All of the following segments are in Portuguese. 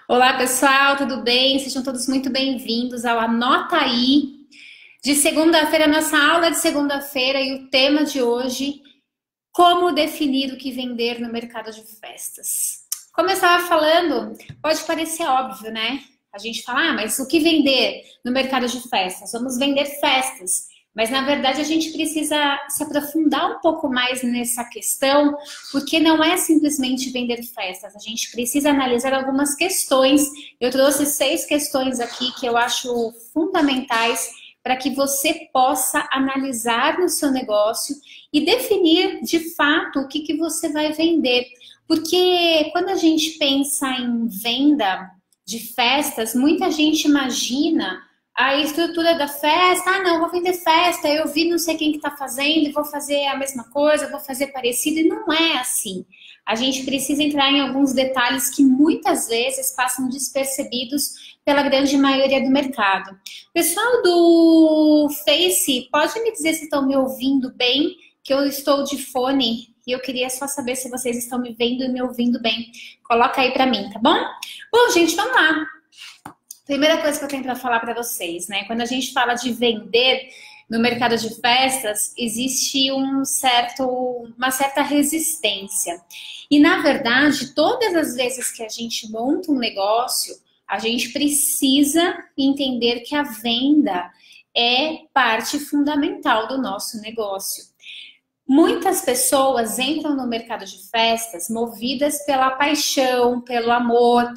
Olá, pessoal, tudo bem? Sejam todos muito bem-vindos ao Anota Aí de segunda-feira, nossa aula de segunda-feira e o tema de hoje, como definir o que vender no mercado de festas. Como eu estava falando, pode parecer óbvio, né? A gente fala, mas o que vender no mercado de festas? Vamos vender festas. Mas, na verdade, a gente precisa se aprofundar um pouco mais nessa questão, porque não é simplesmente vender festas. A gente precisa analisar algumas questões. Eu trouxe 6 questões aqui que eu acho fundamentais para que você possa analisar no seu negócio e definir de fato o que você vai vender. Porque quando a gente pensa em venda de festas, muita gente imagina a estrutura da festa. Ah, não, vou vender festa, eu vi não sei quem que tá fazendo e vou fazer a mesma coisa, vou fazer parecido, e não é assim. A gente precisa entrar em alguns detalhes que muitas vezes passam despercebidos pela grande maioria do mercado. Pessoal do Face, pode me dizer se estão me ouvindo bem? Que eu estou de fone e eu queria só saber se vocês estão me vendo e me ouvindo bem. Coloca aí para mim, tá bom? Bom, gente, vamos lá. Primeira coisa que eu tenho para falar para vocês, né? Quando a gente fala de vender no mercado de festas, existe uma certa resistência. E, na verdade, todas as vezes que a gente monta um negócio, a gente precisa entender que a venda é parte fundamental do nosso negócio. Muitas pessoas entram no mercado de festas movidas pela paixão, pelo amor.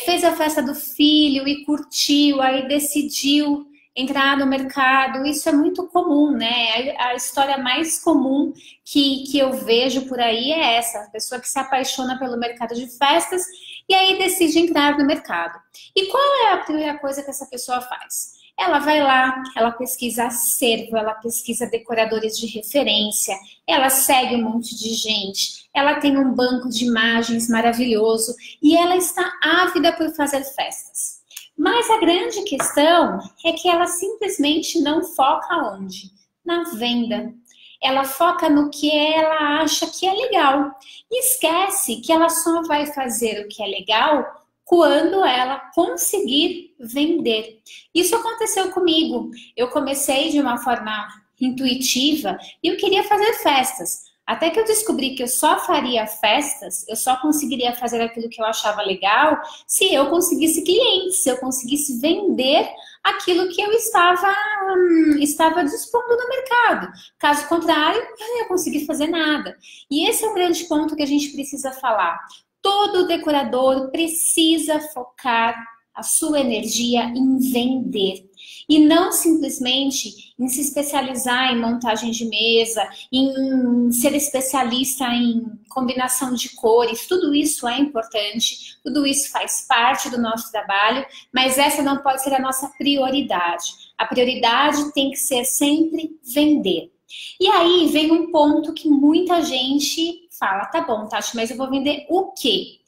Fez a festa do filho e curtiu, aí decidiu entrar no mercado. Isso é muito comum, né? A história mais comum que eu vejo por aí é essa: a pessoa que se apaixona pelo mercado de festas e aí decide entrar no mercado. E qual é a primeira coisa que essa pessoa faz? Ela vai lá, ela pesquisa acervo, ela pesquisa decoradores de referência, ela segue um monte de gente, ela tem um banco de imagens maravilhoso e ela está ávida por fazer festas. Mas a grande questão é que ela simplesmente não foca onde? Na venda. Ela foca no que ela acha que é legal e esquece que ela só vai fazer o que é legal quando ela conseguir vender. Isso aconteceu comigo. Eu comecei de uma forma intuitiva e eu queria fazer festas. Até que eu descobri que eu só faria festas, eu só conseguiria fazer aquilo que eu achava legal se eu conseguisse clientes, se eu conseguisse vender aquilo que eu estava dispondo no mercado. Caso contrário, eu não ia conseguir fazer nada. E esse é o grande ponto que a gente precisa falar. Todo decorador precisa focar a sua energia em vender e não simplesmente em se especializar em montagem de mesa, em ser especialista em combinação de cores. Tudo isso é importante, tudo isso faz parte do nosso trabalho, mas essa não pode ser a nossa prioridade. A prioridade tem que ser sempre vender. E aí vem um ponto que muita gente fala: tá bom, Tati, mas eu vou vender o quê?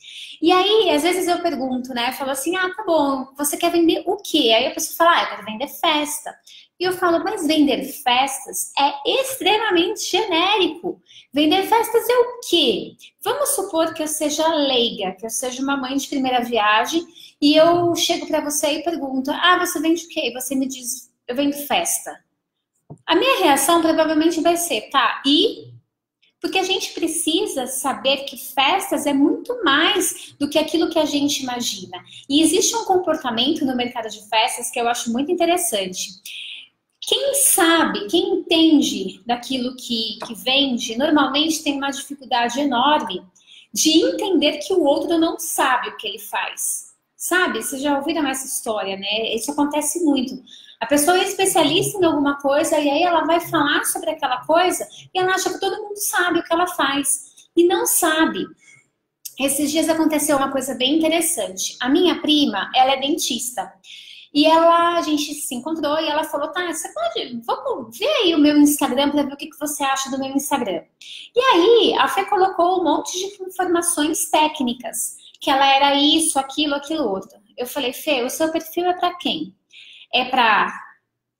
E aí, às vezes eu pergunto, né? Eu falo assim: ah, tá bom, você quer vender o quê? Aí a pessoa fala: ah, eu quero vender festa. E eu falo: mas vender festas é extremamente genérico. Vender festas é o quê? Vamos supor que eu seja leiga, que eu seja uma mãe de primeira viagem, e eu chego para você e pergunto: ah, você vende o quê? E você me diz: eu vendo festa. A minha reação provavelmente vai ser: tá, e... Porque a gente precisa saber que festas é muito mais do que aquilo que a gente imagina. E existe um comportamento no mercado de festas que eu acho muito interessante. Quem sabe, quem entende daquilo que vende, normalmente tem uma dificuldade enorme de entender que o outro não sabe o que ele faz. Sabe? Vocês já ouviram essa história, né? Isso acontece muito. A pessoa é especialista em alguma coisa e aí ela vai falar sobre aquela coisa e ela acha que todo mundo sabe o que ela faz. E não sabe. Esses dias aconteceu uma coisa bem interessante. A minha prima, ela é dentista. E a gente se encontrou e ela falou: tá, vamos ver aí o meu Instagram para ver o que você acha do meu Instagram. E aí a Fê colocou um monte de informações técnicas, que ela era isso, aquilo, aquilo outro. Eu falei: Fê, o seu perfil é para quem? É para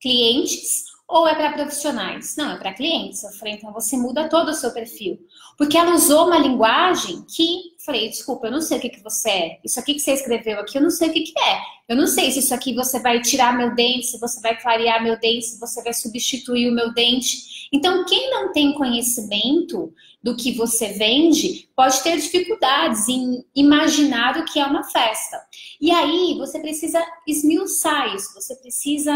clientes ou é para profissionais? Não, é para clientes. Eu falei: então você muda todo o seu perfil. Porque ela usou uma linguagem que Falei, desculpa, eu não sei o que que você é. Isso aqui que você escreveu aqui, eu não sei o que que é. Eu não sei se isso aqui você vai tirar meu dente, se você vai clarear meu dente, se você vai substituir o meu dente. Então, quem não tem conhecimento do que você vende, pode ter dificuldades em imaginar o que é uma festa. E aí, você precisa esmiuçar isso, você precisa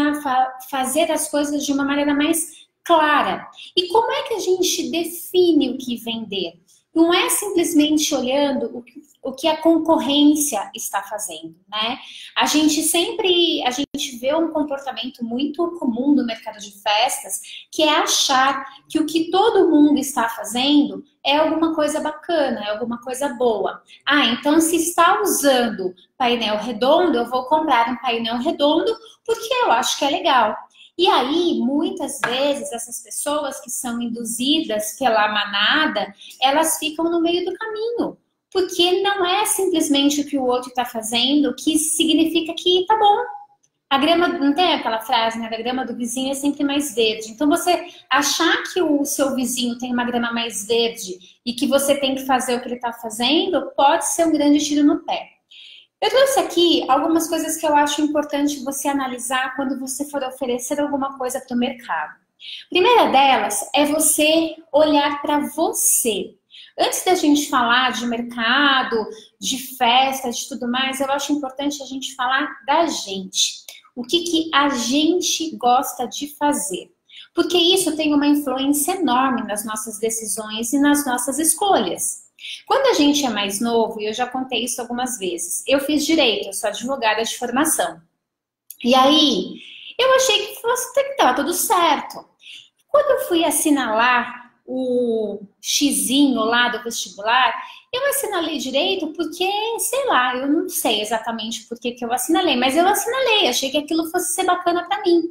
fazer as coisas de uma maneira mais clara. E como é que a gente define o que vender? Não é simplesmente olhando o que a concorrência está fazendo, né? A gente vê um comportamento muito comum no mercado de festas, que é achar que o que todo mundo está fazendo é alguma coisa bacana, é alguma coisa boa. Ah, então se está usando painel redondo, eu vou comprar um painel redondo porque eu acho que é legal. E aí, muitas vezes, essas pessoas que são induzidas pela manada, elas ficam no meio do caminho. Porque não é simplesmente o que o outro está fazendo que significa que tá bom. A grama, não tem aquela frase, né? A grama do vizinho é sempre mais verde. Então, você achar que o seu vizinho tem uma grama mais verde e que você tem que fazer o que ele está fazendo, pode ser um grande tiro no pé. Eu trouxe aqui algumas coisas que eu acho importante você analisar quando você for oferecer alguma coisa para o mercado. A primeira delas é você olhar para você. Antes da gente falar de mercado, de festa, de tudo mais, eu acho importante a gente falar da gente. O que a gente gosta de fazer. Porque isso tem uma influência enorme nas nossas decisões e nas nossas escolhas. Quando a gente é mais novo, e eu já contei isso algumas vezes, eu fiz direito, eu sou advogada de formação. E aí, eu achei que estava tudo certo. Quando eu fui assinalar o xizinho lá do vestibular, eu assinalei direito porque, sei lá, eu não sei exatamente por que eu assinalei, mas eu assinalei, achei que aquilo fosse ser bacana para mim.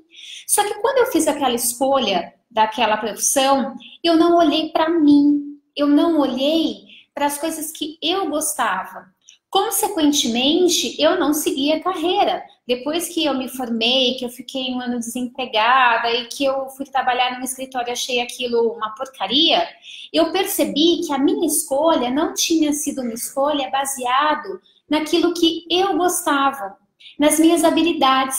Só que quando eu fiz aquela escolha daquela profissão, eu não olhei para mim, eu não olhei para as coisas que eu gostava. Consequentemente, eu não segui a carreira. Depois que eu me formei, que eu fiquei um ano desempregada e que eu fui trabalhar num escritório e achei aquilo uma porcaria, eu percebi que a minha escolha não tinha sido uma escolha baseado naquilo que eu gostava, nas minhas habilidades.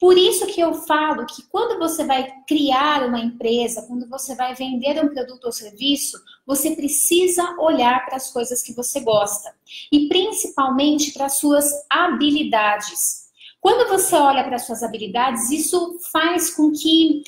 Por isso que eu falo que quando você vai criar uma empresa, quando você vai vender um produto ou serviço, você precisa olhar para as coisas que você gosta. E principalmente para as suas habilidades. Quando você olha para as suas habilidades, isso faz com que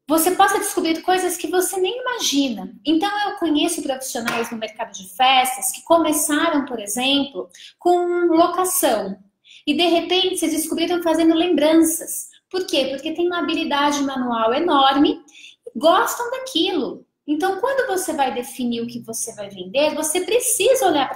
você possa descobrir coisas que você nem imagina. Então, eu conheço profissionais no mercado de festas que começaram, por exemplo, com locação. E, de repente, vocês descobriram fazendo lembranças. Por quê? Porque tem uma habilidade manual enorme e gostam daquilo. Então, quando você vai definir o que você vai vender, você precisa olhar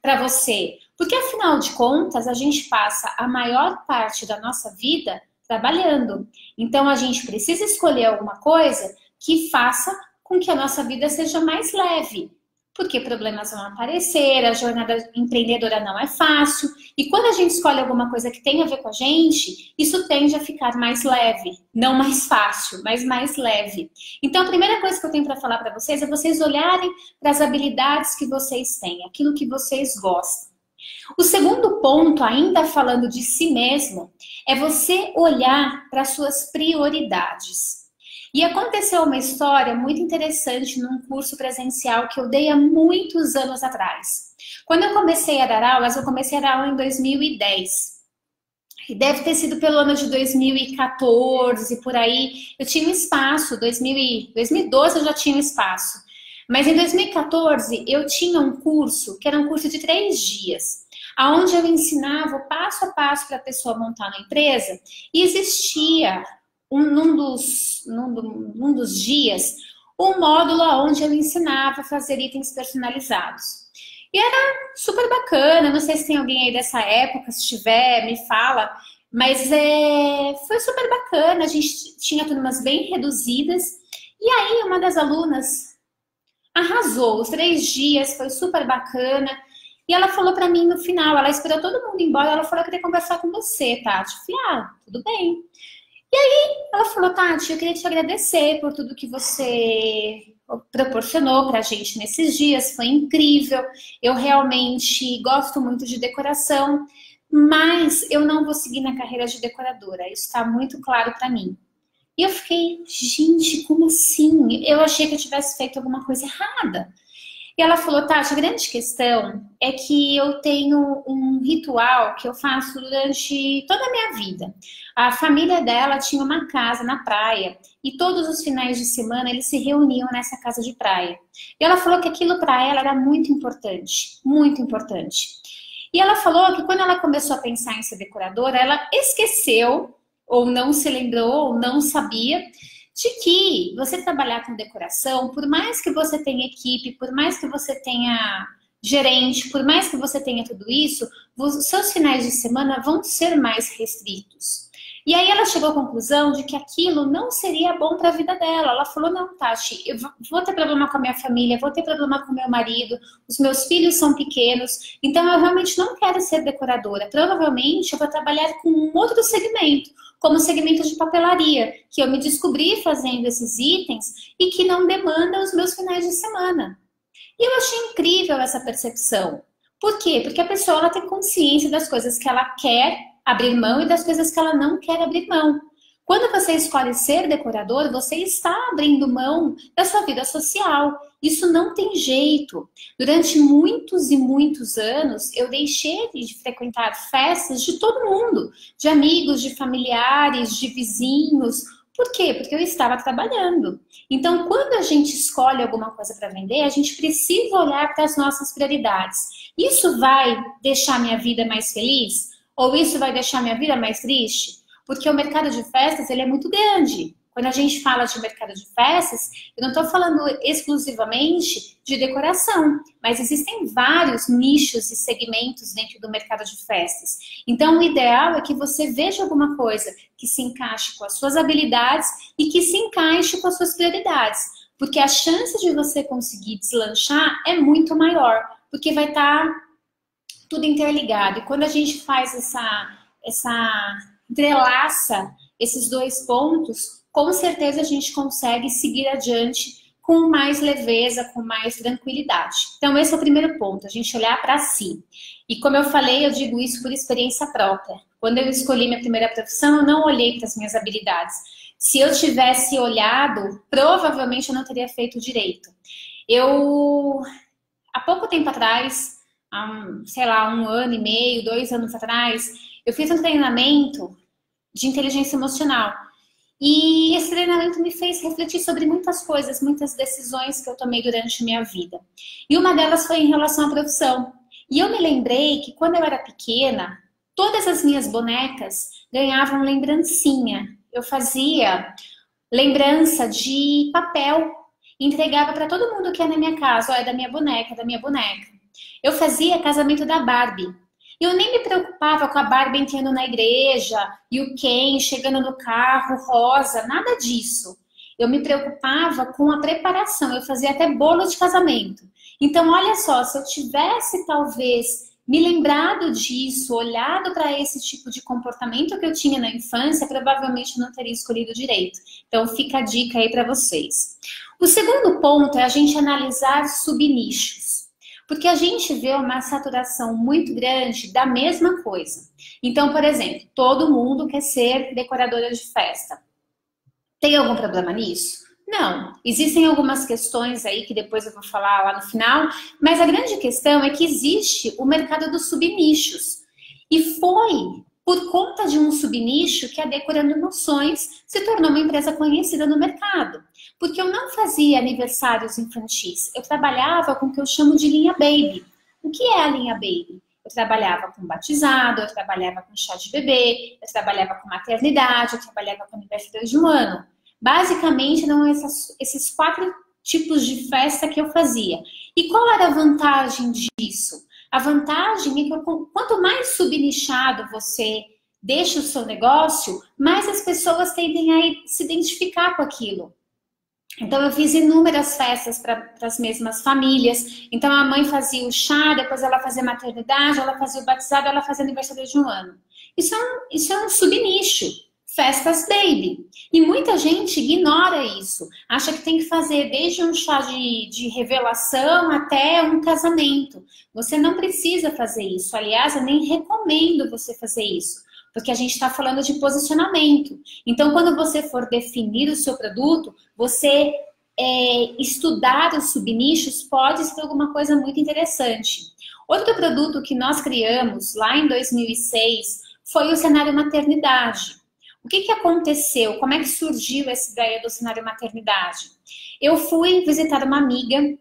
para você. Porque, afinal de contas, a gente passa a maior parte da nossa vida trabalhando. Então, a gente precisa escolher alguma coisa que faça com que a nossa vida seja mais leve. Porque problemas vão aparecer, a jornada empreendedora não é fácil. E quando a gente escolhe alguma coisa que tem a ver com a gente, isso tende a ficar mais leve. Não mais fácil, mas mais leve. Então, a primeira coisa que eu tenho para falar para vocês é vocês olharem para as habilidades que vocês têm, aquilo que vocês gostam. O segundo ponto, ainda falando de si mesmo, é você olhar para as suas prioridades. E aconteceu uma história muito interessante num curso presencial que eu dei há muitos anos atrás. Quando eu comecei a dar aulas, eu comecei a dar aula em 2010. E deve ter sido pelo ano de 2014, por aí. Eu tinha um espaço, 2012 eu já tinha um espaço. Mas em 2014 eu tinha um curso, que era um curso de 3 dias, onde eu ensinava o passo a passo para a pessoa montar uma empresa. E existia num dos dias, um módulo onde eu ensinava a fazer itens personalizados. E era super bacana, não sei se tem alguém aí dessa época, se tiver, me fala, mas foi super bacana, a gente tinha turmas bem reduzidas, e aí uma das alunas arrasou, os 3 dias, foi super bacana, e ela falou pra mim no final, ela esperou todo mundo ir embora, ela falou que queria conversar com você, Tati. Eu falei, tudo bem. E aí, ela falou, Tati, eu queria te agradecer por tudo que você proporcionou para a gente nesses dias, foi incrível. Eu realmente gosto muito de decoração, mas eu não vou seguir na carreira de decoradora, isso está muito claro para mim. E eu fiquei, gente, como assim? Eu achei que eu tivesse feito alguma coisa errada. E ela falou, Tati, a grande questão é que eu tenho um ritual que eu faço durante toda a minha vida. A família dela tinha uma casa na praia e todos os finais de semana eles se reuniam nessa casa de praia. E ela falou que aquilo para ela era muito importante, muito importante. E ela falou que quando ela começou a pensar em ser decoradora, ela esqueceu, ou não se lembrou, ou não sabia, de que você trabalhar com decoração, por mais que você tenha equipe, por mais que você tenha gerente, por mais que você tenha tudo isso, os seus finais de semana vão ser mais restritos. E aí ela chegou à conclusão de que aquilo não seria bom para a vida dela. Ela falou, não, Tati, eu vou ter problema com a minha família, vou ter problema com o meu marido, os meus filhos são pequenos, então eu realmente não quero ser decoradora. Provavelmente eu vou trabalhar com um outro segmento, como o segmento de papelaria, que eu me descobri fazendo esses itens e que não demanda os meus finais de semana. E eu achei incrível essa percepção. Por quê? Porque a pessoa ela tem consciência das coisas que ela quer abrir mão e das coisas que ela não quer abrir mão. Quando você escolhe ser decorador, você está abrindo mão da sua vida social. Isso não tem jeito. Durante muitos e muitos anos, eu deixei de frequentar festas de todo mundo, de amigos, de familiares, de vizinhos. Por quê? Porque eu estava trabalhando. Então, quando a gente escolhe alguma coisa para vender, a gente precisa olhar para as nossas prioridades. Isso vai deixar minha vida mais feliz? Ou isso vai deixar minha vida mais triste? Porque o mercado de festas ele é muito grande. Quando a gente fala de mercado de festas, eu não estou falando exclusivamente de decoração, mas existem vários nichos e segmentos dentro do mercado de festas. Então, o ideal é que você veja alguma coisa que se encaixe com as suas habilidades e que se encaixe com as suas prioridades, porque a chance de você conseguir deslanchar é muito maior, porque vai estar tudo interligado. E quando a gente faz essa entrelaça esses dois pontos, com certeza a gente consegue seguir adiante com mais leveza, com mais tranquilidade. Então esse é o primeiro ponto, a gente olhar para si. E como eu falei, eu digo isso por experiência própria. Quando eu escolhi minha primeira profissão, eu não olhei para as minhas habilidades. Se eu tivesse olhado, provavelmente eu não teria feito direito. Há pouco tempo atrás, sei lá, 1 ano e meio, 2 anos atrás, eu fiz um treinamento de inteligência emocional. E esse treinamento me fez refletir sobre muitas coisas, muitas decisões que eu tomei durante a minha vida. E uma delas foi em relação à profissão. E eu me lembrei que quando eu era pequena, todas as minhas bonecas ganhavam lembrancinha. Eu fazia lembrança de papel, entregava para todo mundo que ia na minha casa, é da minha boneca, da minha boneca. Eu fazia casamento da Barbie. Eu nem me preocupava com a Barbie entrando na igreja e o Ken chegando no carro rosa, nada disso. Eu me preocupava com a preparação, eu fazia até bolo de casamento. Então, olha só, se eu tivesse talvez me lembrado disso, olhado para esse tipo de comportamento que eu tinha na infância, provavelmente eu não teria escolhido direito. Então, fica a dica aí para vocês. O segundo ponto é a gente analisar subnichos. Porque a gente vê uma saturação muito grande da mesma coisa. Então, por exemplo, todo mundo quer ser decoradora de festa. Tem algum problema nisso? Não. Existem algumas questões aí que depois eu vou falar lá no final, mas a grande questão é que existe o mercado dos subnichos. E foi por conta de um subnicho que a Decorando Emoções se tornou uma empresa conhecida no mercado. Porque eu não fazia aniversários infantis, eu trabalhava com o que eu chamo de linha baby. O que é a linha baby? Eu trabalhava com batizado, eu trabalhava com chá de bebê, eu trabalhava com maternidade, eu trabalhava com aniversário de 1 ano. Basicamente, eram esses 4 tipos de festa que eu fazia. E qual era a vantagem disso? A vantagem é que quanto mais subnichado você deixa o seu negócio, mais as pessoas tendem a se identificar com aquilo. Então, eu fiz inúmeras festas para as mesmas famílias. Então, a mãe fazia o chá, depois ela fazia maternidade, ela fazia o batizado, ela fazia aniversário de 1 ano. Isso é um subnicho. Festas baby. E muita gente ignora isso. Acha que tem que fazer desde um chá de revelação até um casamento. Você não precisa fazer isso. Aliás, eu nem recomendo você fazer isso. Porque a gente está falando de posicionamento. Então, quando você for definir o seu produto, você estudar os subnichos pode ser alguma coisa muito interessante. Outro produto que nós criamos lá em 2006 foi o cenário maternidade. O que aconteceu? Como é que surgiu essa ideia do cenário maternidade? Eu fui visitar uma amiga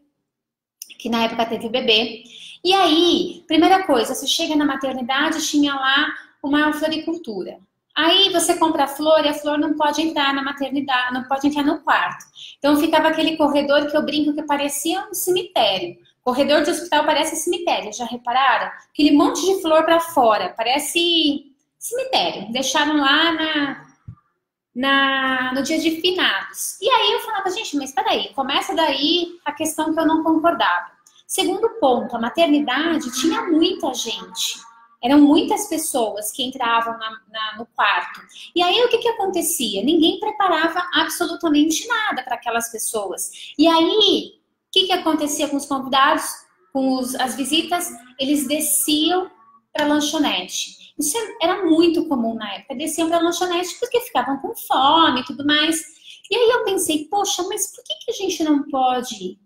que na época teve bebê. E aí, primeira coisa, você chega na maternidade, tinha lá uma floricultura. Aí você compra a flor e a flor não pode entrar na maternidade, não pode entrar no quarto. Então ficava aquele corredor que eu brinco que parecia um cemitério. Corredor de hospital parece cemitério, já repararam? Aquele monte de flor para fora, parece cemitério. Deixaram lá no dia de finados. E aí eu falava, gente, mas peraí, começa daí a questão que eu não concordava. Segundo ponto, a maternidade tinha muita gente. Eram muitas pessoas que entravam no quarto. E aí o que acontecia? Ninguém preparava absolutamente nada para aquelas pessoas. E aí, o que acontecia com os convidados, com as visitas? Eles desciam para a lanchonete. Isso era muito comum na época. Desciam para a lanchonete porque ficavam com fome e tudo mais. E aí eu pensei, poxa, mas por que a gente não pode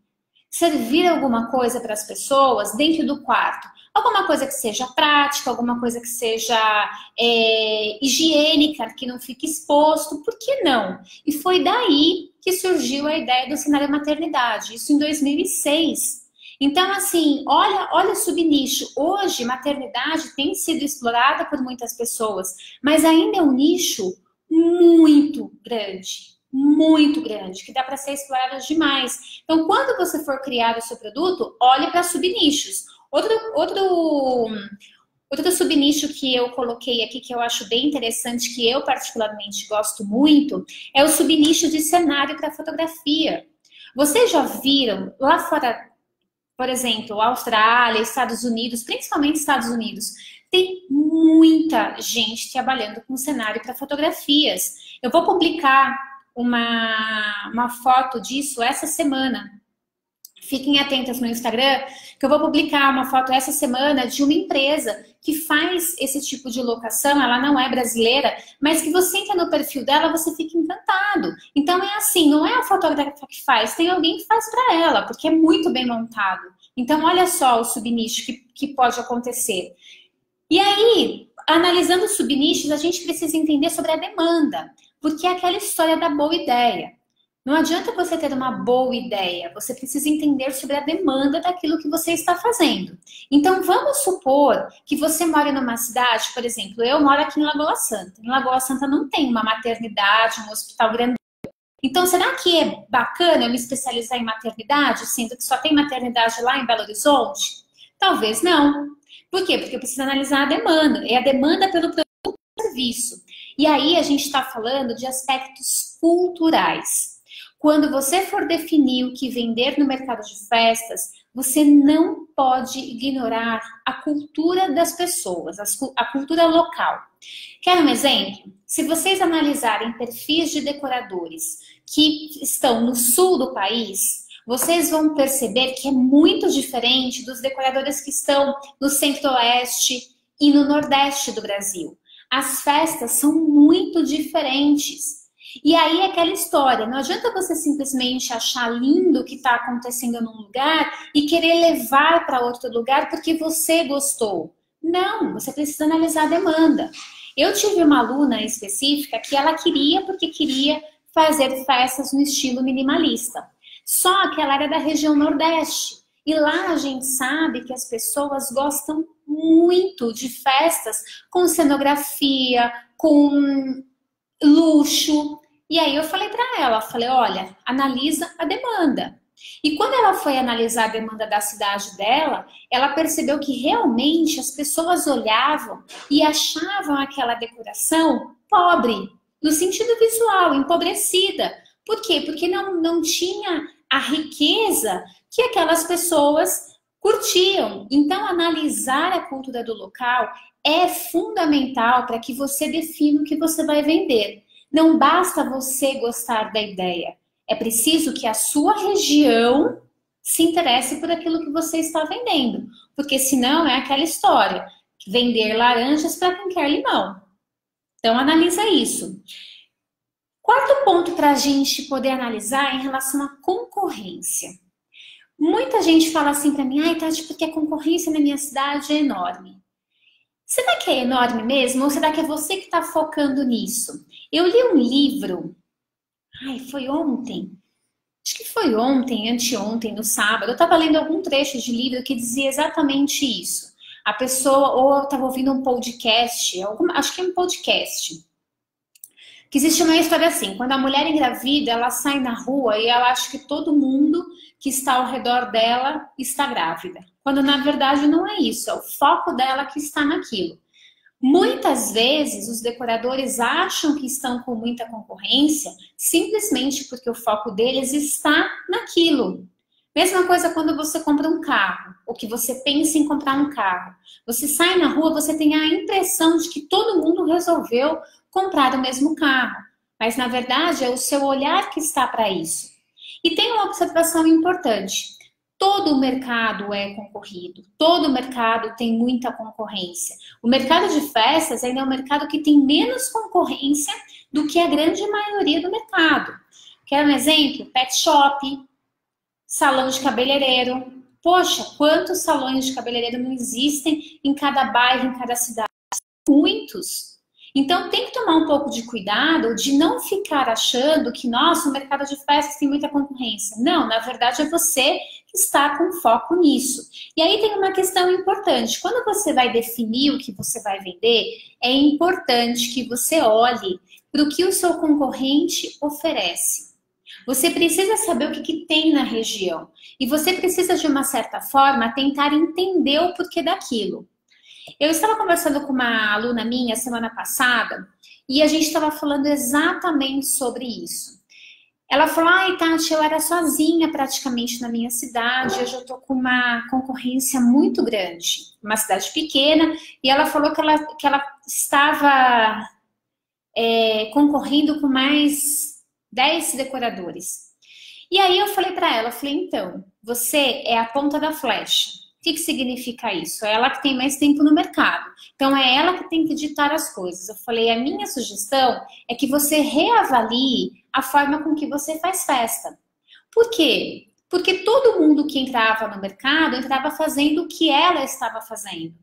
servir alguma coisa para as pessoas dentro do quarto? Alguma coisa que seja prática, alguma coisa que seja higiênica, que não fique exposto, por que não? E foi daí que surgiu a ideia do cenário maternidade, isso em 2006. Então, assim, olha o subnicho. Hoje, maternidade tem sido explorada por muitas pessoas, mas ainda é um nicho muito grande, que dá para ser explorado demais. Então, quando você for criar o seu produto, olhe para subnichos. Outro subnicho que eu coloquei aqui, que eu acho bem interessante, que eu particularmente gosto muito, é o subnicho de cenário para fotografia. Vocês já viram lá fora, por exemplo, Austrália, Estados Unidos, principalmente Estados Unidos, tem muita gente trabalhando com cenário para fotografias. Eu vou publicar uma foto disso essa semana. Fiquem atentas no Instagram, que eu vou publicar uma foto essa semana de uma empresa que faz esse tipo de locação. Ela não é brasileira, mas que você entra no perfil dela, você fica encantado. Então é assim, não é a fotógrafa que faz, tem alguém que faz para ela, porque é muito bem montado. Então olha só o subnicho que pode acontecer. E aí, analisando os subnichos, a gente precisa entender sobre a demanda, porque é aquela história da boa ideia. Não adianta você ter uma boa ideia, você precisa entender sobre a demanda daquilo que você está fazendo. Então, vamos supor que você mora numa cidade, por exemplo, eu moro aqui em Lagoa Santa. Em Lagoa Santa não tem uma maternidade, um hospital grande. Então, será que é bacana eu me especializar em maternidade, sendo que só tem maternidade lá em Belo Horizonte? Talvez não. Por quê? Porque eu preciso analisar a demanda. É a demanda pelo produto ou serviço. E aí a gente está falando de aspectos culturais. Quando você for definir o que vender no mercado de festas, você não pode ignorar a cultura das pessoas, a cultura local. Quer um exemplo? Se vocês analisarem perfis de decoradores que estão no sul do país, vocês vão perceber que é muito diferente dos decoradores que estão no centro-oeste e no nordeste do Brasil. As festas são muito diferentes. E aí é aquela história, não adianta você simplesmente achar lindo o que está acontecendo num lugar e querer levar para outro lugar porque você gostou. Não, você precisa analisar a demanda. Eu tive uma aluna específica que ela porque queria fazer festas no estilo minimalista. Só que ela era da região Nordeste. E lá a gente sabe que as pessoas gostam muito de festas com cenografia, com luxo. E aí eu falei para ela, olha, analisa a demanda. E quando ela foi analisar a demanda da cidade dela, ela percebeu que realmente as pessoas olhavam e achavam aquela decoração pobre, no sentido visual, empobrecida. Por quê? Porque não tinha a riqueza que aquelas pessoas curtiam. Então, analisar a cultura do local é fundamental para que você defina o que você vai vender. Não basta você gostar da ideia. É preciso que a sua região se interesse por aquilo que você está vendendo. Porque senão é aquela história, vender laranjas para quem quer limão. Então analisa isso. Quarto ponto para a gente poder analisar é em relação à concorrência. Muita gente fala assim para mim, ai Tati, porque a concorrência na minha cidade é enorme. Será que é enorme mesmo? Ou será que é você que está focando nisso? Eu li um livro, foi ontem, acho que foi ontem, anteontem, no sábado, eu estava lendo algum trecho de livro que dizia exatamente isso. A pessoa, ou eu estava ouvindo um podcast, acho que é um podcast, que existe uma história assim, quando a mulher engravida, ela sai na rua e ela acha que todo mundo que está ao redor dela está grávida. Quando na verdade não é isso, é o foco dela que está naquilo. Muitas vezes os decoradores acham que estão com muita concorrência simplesmente porque o foco deles está naquilo. Mesma coisa quando você compra um carro, ou que você pensa em comprar um carro. Você sai na rua, você tem a impressão de que todo mundo resolveu comprar o mesmo carro. Mas na verdade é o seu olhar que está para isso. E tem uma observação importante. Todo o mercado é concorrido, todo o mercado tem muita concorrência. O mercado de festas ainda é um mercado que tem menos concorrência do que a grande maioria do mercado. Quer um exemplo? Pet shop, salão de cabeleireiro. Poxa, quantos salões de cabeleireiro não existem em cada bairro, em cada cidade? Muitos. Então tem que tomar um pouco de cuidado de não ficar achando que, nossa, o mercado de festas tem muita concorrência. Não, na verdade é você que está com foco nisso. E aí tem uma questão importante. Quando você vai definir o que você vai vender, é importante que você olhe para o que o seu concorrente oferece. Você precisa saber o que tem na região. E você precisa, de uma certa forma, tentar entender o porquê daquilo. Eu estava conversando com uma aluna minha semana passada e a gente estava falando exatamente sobre isso. Ela falou, ai Tati, eu era sozinha praticamente na minha cidade, hoje eu estou com uma concorrência muito grande, uma cidade pequena, e ela falou que ela estava concorrendo com mais 10 decoradores. E aí eu falei para ela, então, você é a ponta da flecha. O que significa isso? É ela que tem mais tempo no mercado. Então, é ela que tem que ditar as coisas. Eu falei, a minha sugestão é que você reavalie a forma com que você faz festa. Por quê? Porque todo mundo que entrava no mercado, entrava fazendo o que ela estava fazendo.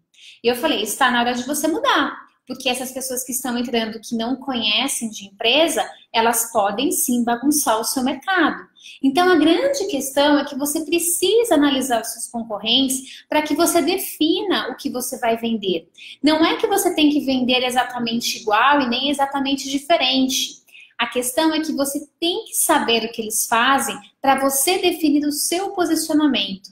E eu falei, está na hora de você mudar. Porque essas pessoas que estão entrando, que não conhecem de empresa, elas podem sim bagunçar o seu mercado. Então, a grande questão é que você precisa analisar os seus concorrentes para que você defina o que você vai vender. Não é que você tem que vender exatamente igual e nem exatamente diferente. A questão é que você tem que saber o que eles fazem para você definir o seu posicionamento.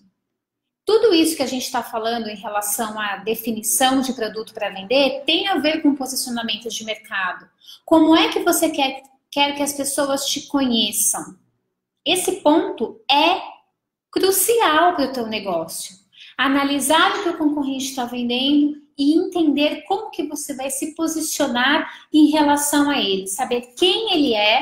Tudo isso que a gente está falando em relação à definição de produto para vender tem a ver com posicionamento de mercado. Como é que você quer que as pessoas te conheçam? Esse ponto é crucial para o teu negócio. Analisar o que o concorrente está vendendo e entender como que você vai se posicionar em relação a ele. Saber quem ele é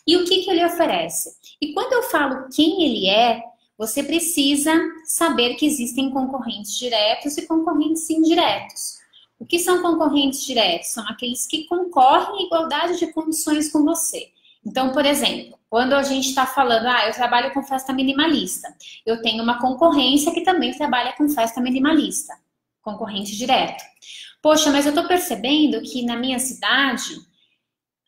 e o que ele oferece. E quando eu falo quem ele é, você precisa saber que existem concorrentes diretos e concorrentes indiretos. O que são concorrentes diretos? São aqueles que concorrem em igualdade de condições com você. Então, por exemplo, quando a gente está falando, eu trabalho com festa minimalista, eu tenho uma concorrência que também trabalha com festa minimalista, concorrente direto. Poxa, mas eu estou percebendo que na minha cidade,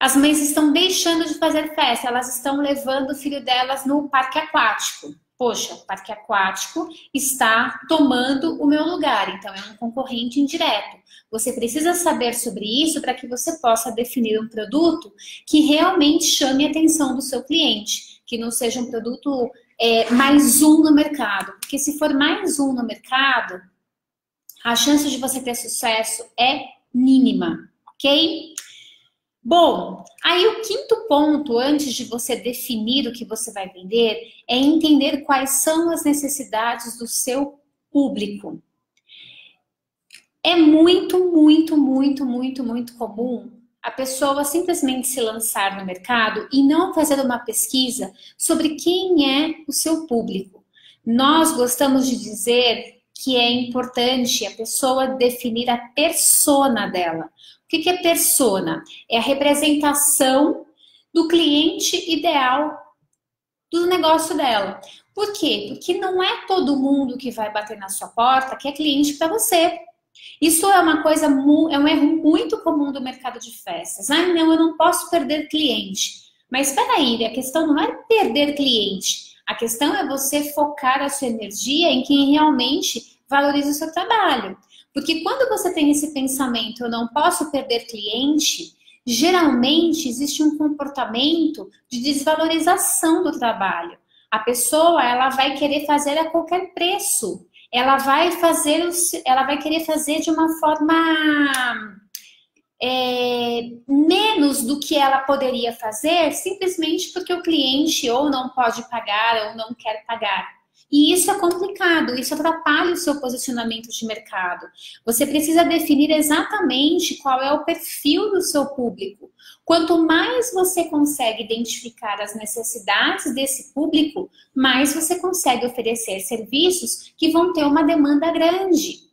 as mães estão deixando de fazer festa, elas estão levando o filho delas no parque aquático. Poxa, o parque aquático está tomando o meu lugar, então é um concorrente indireto. Você precisa saber sobre isso para que você possa definir um produto que realmente chame a atenção do seu cliente, que não seja um produto mais um no mercado. Porque se for mais um no mercado, a chance de você ter sucesso é mínima, ok? Bom, aí o quinto ponto, antes de você definir o que você vai vender, é entender quais são as necessidades do seu público. É muito, muito, muito, muito, muito comum a pessoa simplesmente se lançar no mercado e não fazer uma pesquisa sobre quem é o seu público. Nós gostamos de dizer que é importante a pessoa definir a persona dela. O que é persona? É a representação do cliente ideal do negócio dela. Por quê? Porque não é todo mundo que vai bater na sua porta que é cliente para você. Isso é uma coisa, é um erro muito comum do mercado de festas. Ah, não, eu não posso perder cliente. Mas espera aí, a questão não é perder cliente. A questão é você focar a sua energia em quem realmente valoriza o seu trabalho. Porque quando você tem esse pensamento, eu não posso perder cliente, geralmente existe um comportamento de desvalorização do trabalho. A pessoa, ela vai querer fazer a qualquer preço. Ela vai querer fazer de uma forma menos do que ela poderia fazer, simplesmente porque o cliente ou não pode pagar ou não quer pagar. E isso é complicado, isso atrapalha o seu posicionamento de mercado. Você precisa definir exatamente qual é o perfil do seu público. Quanto mais você consegue identificar as necessidades desse público, mais você consegue oferecer serviços que vão ter uma demanda grande.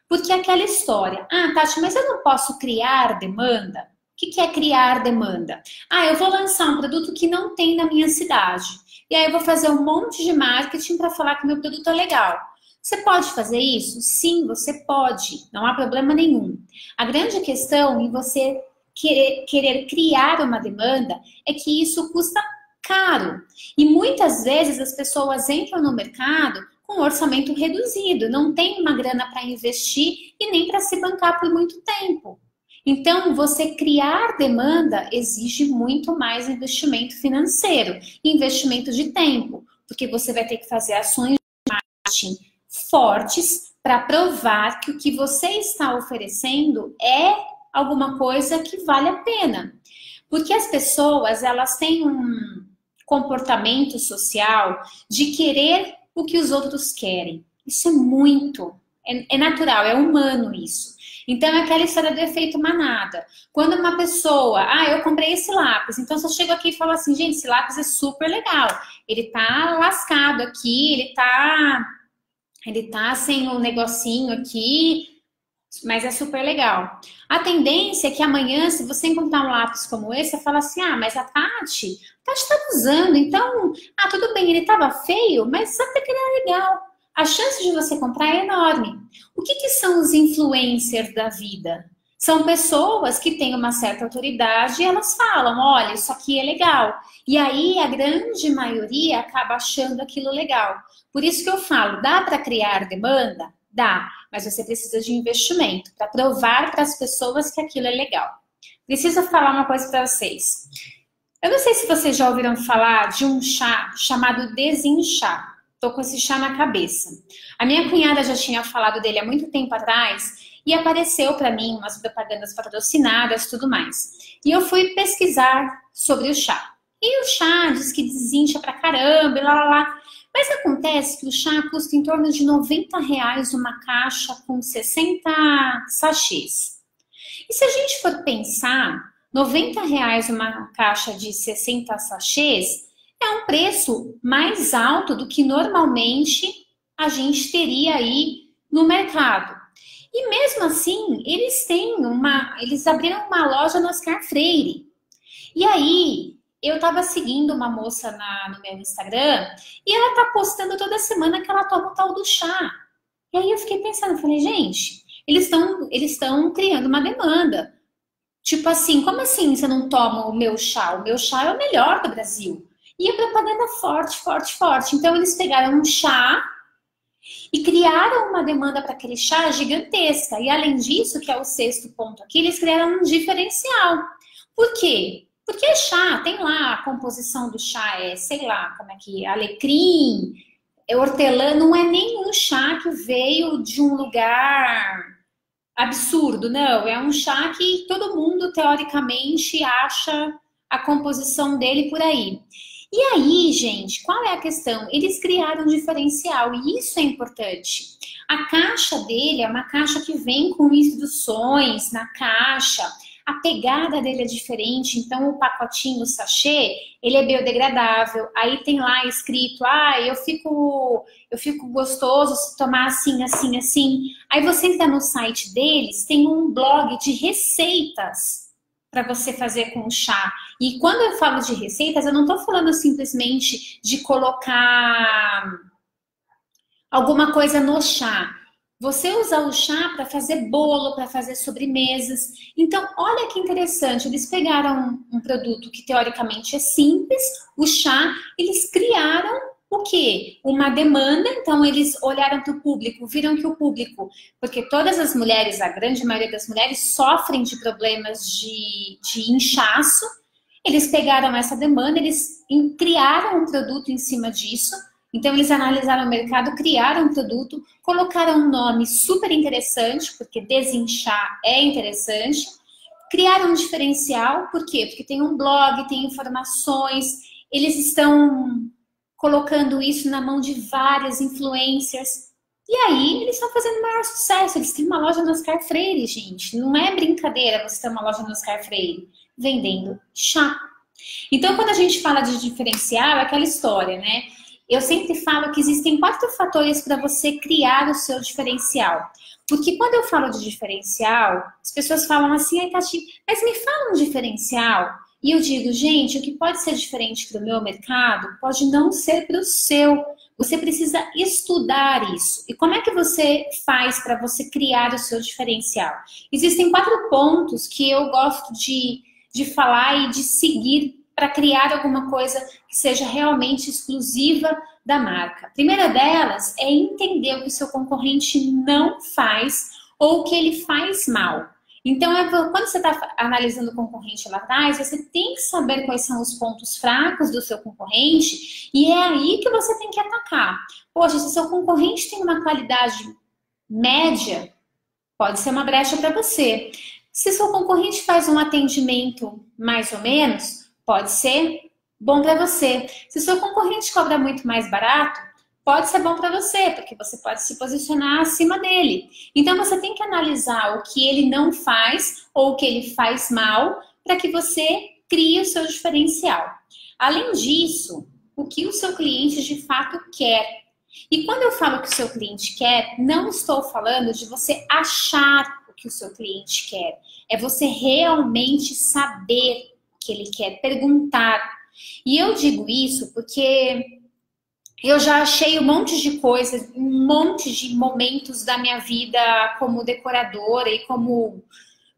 Porque aquela história, ah, Tati, mas eu não posso criar demanda? O que é criar demanda? Ah, eu vou lançar um produto que não tem na minha cidade. E aí eu vou fazer um monte de marketing para falar que meu produto é legal. Você pode fazer isso? Sim, você pode. Não há problema nenhum. A grande questão em você querer criar uma demanda é que isso custa caro. E muitas vezes as pessoas entram no mercado com um orçamento reduzido, não tem uma grana para investir e nem para se bancar por muito tempo. Então, você criar demanda exige muito mais investimento financeiro, investimento de tempo, porque você vai ter que fazer ações de marketing fortes para provar que o que você está oferecendo é alguma coisa que vale a pena. Porque as pessoas, elas têm um comportamento social de querer o que os outros querem. Isso é natural, é humano isso. Então, é aquela história do efeito manada. Quando uma pessoa, eu comprei esse lápis, então eu chego aqui e falo assim, gente, esse lápis é super legal. Ele tá lascado aqui, ele tá sem um negocinho aqui, mas é super legal. A tendência é que amanhã, se você encontrar um lápis como esse, você fala assim, mas a Tati tá usando, então, tudo bem, ele tava feio, mas até que ele era legal. A chance de você comprar é enorme. O que são os influencers da vida? São pessoas que têm uma certa autoridade e elas falam, olha, isso aqui é legal. E aí a grande maioria acaba achando aquilo legal. Por isso que eu falo, dá para criar demanda? Dá, mas você precisa de investimento para provar para as pessoas que aquilo é legal. Preciso falar uma coisa para vocês. Eu não sei se vocês já ouviram falar de um chá chamado desinchar. Tô com esse chá na cabeça. A minha cunhada já tinha falado dele há muito tempo atrás e apareceu para mim umas propagandas patrocinadas e tudo mais. E eu fui pesquisar sobre o chá. E o chá diz que desincha pra caramba e lá. Mas acontece que o chá custa em torno de R$ 90 uma caixa com 60 sachês. E se a gente for pensar, R$ 90 uma caixa de 60 sachês é um preço mais alto do que normalmente a gente teria aí no mercado. E mesmo assim, eles abriram uma loja no Oscar Freire. E aí, eu estava seguindo uma moça no meu Instagram e ela tá postando toda semana que ela toma o tal do chá. E aí eu fiquei pensando, falei, gente, eles estão criando uma demanda. Tipo assim, como assim você não toma o meu chá? O meu chá é o melhor do Brasil. E a propaganda forte, forte, forte. Então, eles pegaram um chá e criaram uma demanda para aquele chá gigantesca. E, além disso, que é o sexto ponto aqui, eles criaram um diferencial. Por quê? Porque chá, tem lá a composição do chá, sei lá, como é que é, alecrim, hortelã, não é nenhum chá que veio de um lugar absurdo, não. É um chá que todo mundo, teoricamente, acha a composição dele por aí. E aí, gente, qual é a questão? Eles criaram um diferencial e isso é importante. A caixa dele é uma caixa que vem com instruções na caixa. A pegada dele é diferente, então o pacotinho, o sachê, ele é biodegradável. Aí tem lá escrito, eu fico gostoso se tomar assim, assim, assim. Aí você entra no site deles, tem um blog de receitas para você fazer com o chá. E quando eu falo de receitas, eu não estou falando simplesmente de colocar alguma coisa no chá. Você usa o chá para fazer bolo, para fazer sobremesas. Então, olha que interessante. Eles pegaram um produto que teoricamente é simples, o chá, eles criaram o quê? Uma demanda. Então, eles olharam para o público, viram que o público, porque todas as mulheres, a grande maioria das mulheres, sofrem de problemas de inchaço. Eles pegaram essa demanda, eles criaram um produto em cima disso. Então, eles analisaram o mercado, criaram um produto, colocaram um nome super interessante, porque desinchar é interessante. Criaram um diferencial, por quê? Porque tem um blog, tem informações, eles estão colocando isso na mão de várias influencers. E aí, eles estão fazendo maior sucesso. Eles têm uma loja no Oscar Freire, gente. Não é brincadeira você ter uma loja no Oscar Freire vendendo chá. Então, quando a gente fala de diferencial, é aquela história, né? Eu sempre falo que existem 4 fatores para você criar o seu diferencial. Porque quando eu falo de diferencial, as pessoas falam assim, ai, Tati, mas me fala um diferencial. E eu digo, gente, o que pode ser diferente para o meu mercado pode não ser para o seu. Você precisa estudar isso. E como é que você faz para você criar o seu diferencial? Existem 4 pontos que eu gosto de falar e de seguir para criar alguma coisa que seja realmente exclusiva da marca. A primeira delas é entender o que o seu concorrente não faz ou o que ele faz mal. Então, quando você está analisando o concorrente lá atrás, você tem que saber quais são os pontos fracos do seu concorrente e é aí que você tem que atacar. Poxa, se o seu concorrente tem uma qualidade média, pode ser uma brecha para você. Se o seu concorrente faz um atendimento mais ou menos, pode ser bom para você. Se o seu concorrente cobra muito mais barato, pode ser bom para você, porque você pode se posicionar acima dele. Então, você tem que analisar o que ele não faz ou o que ele faz mal para que você crie o seu diferencial. Além disso, o que o seu cliente de fato quer. E quando eu falo que o seu cliente quer, não estou falando de você achar o que o seu cliente quer. É você realmente saber que ele quer, perguntar. E eu digo isso porque eu já achei um monte de coisas, um monte de momentos da minha vida como decoradora e como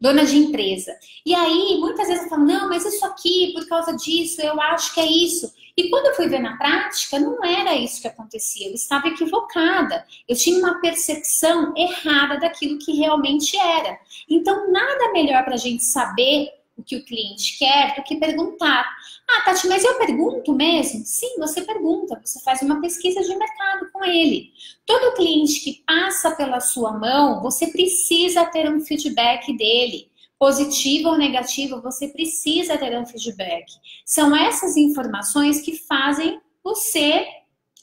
dona de empresa. E aí, muitas vezes eu falo, não, mas isso aqui, por causa disso, eu acho que é isso. E quando eu fui ver na prática, não era isso que acontecia. Eu estava equivocada. Eu tinha uma percepção errada daquilo que realmente era. Então, nada melhor para a gente saber o que o cliente quer do que perguntar. Ah, Tati, mas eu pergunto mesmo? Sim, você pergunta, você faz uma pesquisa de mercado com ele. Todo cliente que passa pela sua mão, você precisa ter um feedback dele. Positivo ou negativo, você precisa ter um feedback. São essas informações que fazem você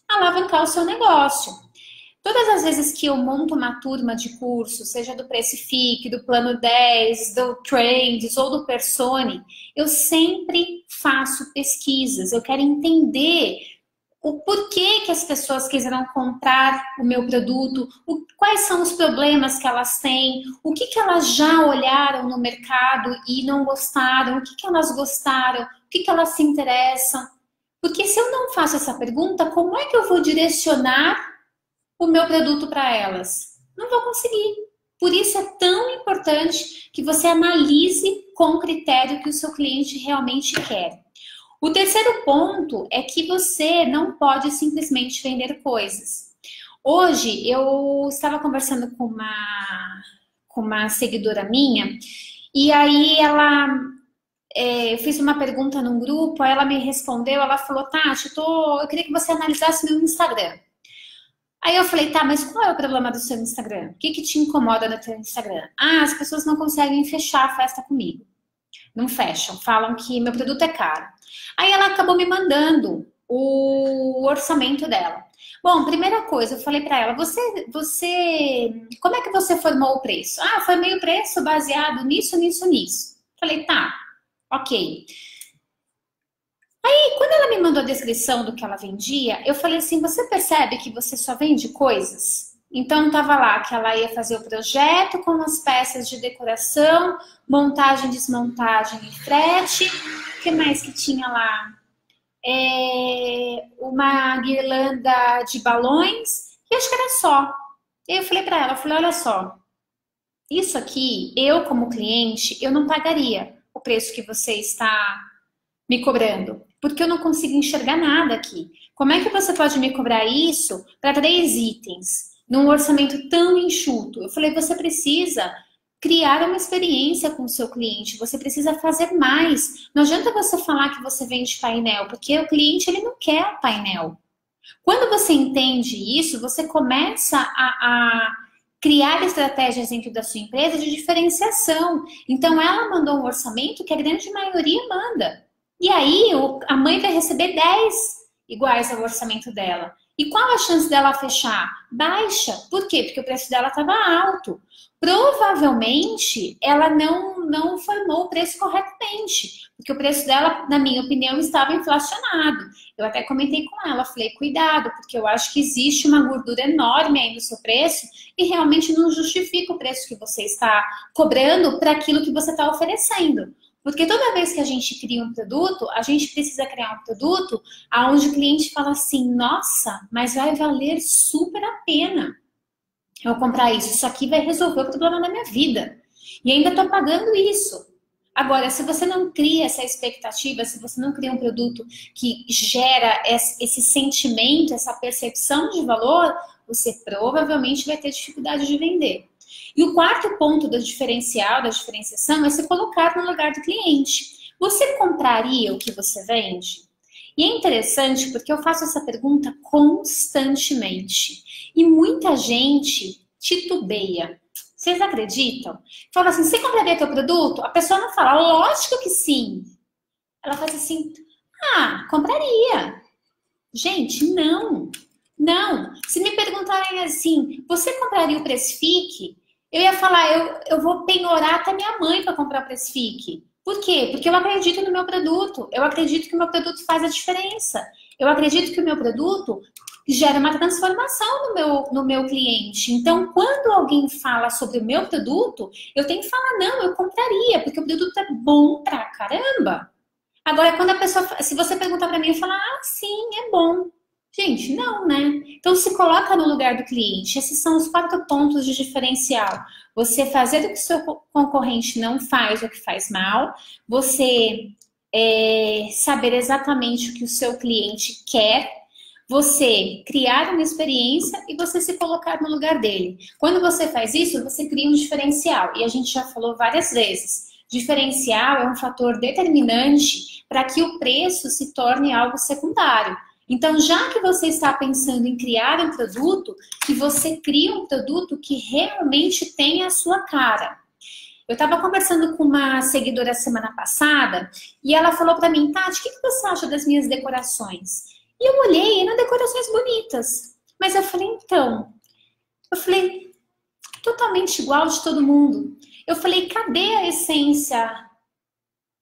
alavancar o seu negócio. Todas as vezes que eu monto uma turma de curso, seja do Precifique, do Plano 10, do Trends ou do Persone, eu sempre faço pesquisas. Eu quero entender o porquê que as pessoas quiseram comprar o meu produto, quais são os problemas que elas têm, o que elas já olharam no mercado e não gostaram, o que elas gostaram, o que elas se interessam. Porque se eu não faço essa pergunta, como é que eu vou direcionar o meu produto para elas? Não vou conseguir. Por isso é tão importante que você analise com critério o que o seu cliente realmente quer. O terceiro ponto é que você não pode simplesmente vender coisas. Hoje eu estava conversando com uma seguidora minha e aí eu fiz uma pergunta num grupo, aí ela me respondeu, ela falou, Tati, eu queria que você analisasse meu Instagram. Aí eu falei, tá, mas qual é o problema do seu Instagram? O que te incomoda no teu Instagram? Ah, as pessoas não conseguem fechar a festa comigo. Não fecham, falam que meu produto é caro. Aí ela acabou me mandando o orçamento dela. Bom, primeira coisa, eu falei para ela, como é que você formou o preço? Ah, formei o preço baseado nisso, nisso, nisso. Falei, tá, ok. Aí, quando ela me mandou a descrição do que ela vendia, eu falei assim, você percebe que você só vende coisas? Então, tava lá que ela ia fazer o projeto com as peças de decoração, montagem, desmontagem e frete. O que mais que tinha lá? Uma guirlanda de balões e acho que era só. Eu falei para ela, olha só, isso aqui, eu como cliente, eu não pagaria o preço que você está me cobrando, porque eu não consigo enxergar nada aqui. Como é que você pode me cobrar isso para 3 itens, num orçamento tão enxuto? Eu falei, você precisa criar uma experiência com o seu cliente, você precisa fazer mais. Não adianta você falar que você vende painel, porque o cliente ele não quer o painel. Quando você entende isso, você começa a criar estratégias dentro da sua empresa de diferenciação. Então, ela mandou um orçamento que a grande maioria manda. E aí, a mãe vai receber 10 iguais ao orçamento dela. E qual a chance dela fechar? Baixa. Por quê? Porque o preço dela estava alto. Provavelmente, ela não formou o preço corretamente. Porque o preço dela, na minha opinião, estava inflacionado. Eu até comentei com ela, falei, cuidado, porque eu acho que existe uma gordura enorme aí no seu preço e realmente não justifica o preço que você está cobrando para aquilo que você está oferecendo. Porque toda vez que a gente cria um produto, a gente precisa criar um produto onde o cliente fala assim, nossa, mas vai valer super a pena eu comprar isso. Isso aqui vai resolver o problema da minha vida. E ainda estou pagando isso. Agora, se você não cria essa expectativa, se você não cria um produto que gera esse sentimento, essa percepção de valor, você provavelmente vai ter dificuldade de vender. E o quarto ponto do diferencial, da diferenciação, é se colocar no lugar do cliente. Você compraria o que você vende? E é interessante porque eu faço essa pergunta constantemente. E muita gente titubeia. Vocês acreditam? Fala assim, você compraria teu produto? A pessoa não fala, lógico que sim. Ela faz assim, compraria. Gente, não. Não. Se me perguntarem assim, você compraria o Precifique? Eu ia falar, eu vou penhorar até minha mãe para comprar o Precifique. Por quê? Porque eu acredito no meu produto. Eu acredito que o meu produto faz a diferença. Eu acredito que o meu produto gera uma transformação no meu cliente. Então, quando alguém fala sobre o meu produto, eu tenho que falar, não, eu compraria, porque o produto é bom pra caramba. Agora, quando a pessoa, se você perguntar pra mim, eu falar, sim, é bom. Gente, não, né? Então, se coloca no lugar do cliente. Esses são os 4 pontos de diferencial. Você fazer o que o seu concorrente não faz ou que faz mal. Você saber exatamente o que o seu cliente quer. Você criar uma experiência e você se colocar no lugar dele. Quando você faz isso, você cria um diferencial. E a gente já falou várias vezes. Diferencial é um fator determinante para que o preço se torne algo secundário. Então, já que você está pensando em criar um produto, que você crie um produto que realmente tenha a sua cara. Eu estava conversando com uma seguidora semana passada e ela falou para mim, Tati, o que você acha das minhas decorações? E eu olhei, eram decorações bonitas. Mas eu falei, totalmente igual de todo mundo. Eu falei, cadê a essência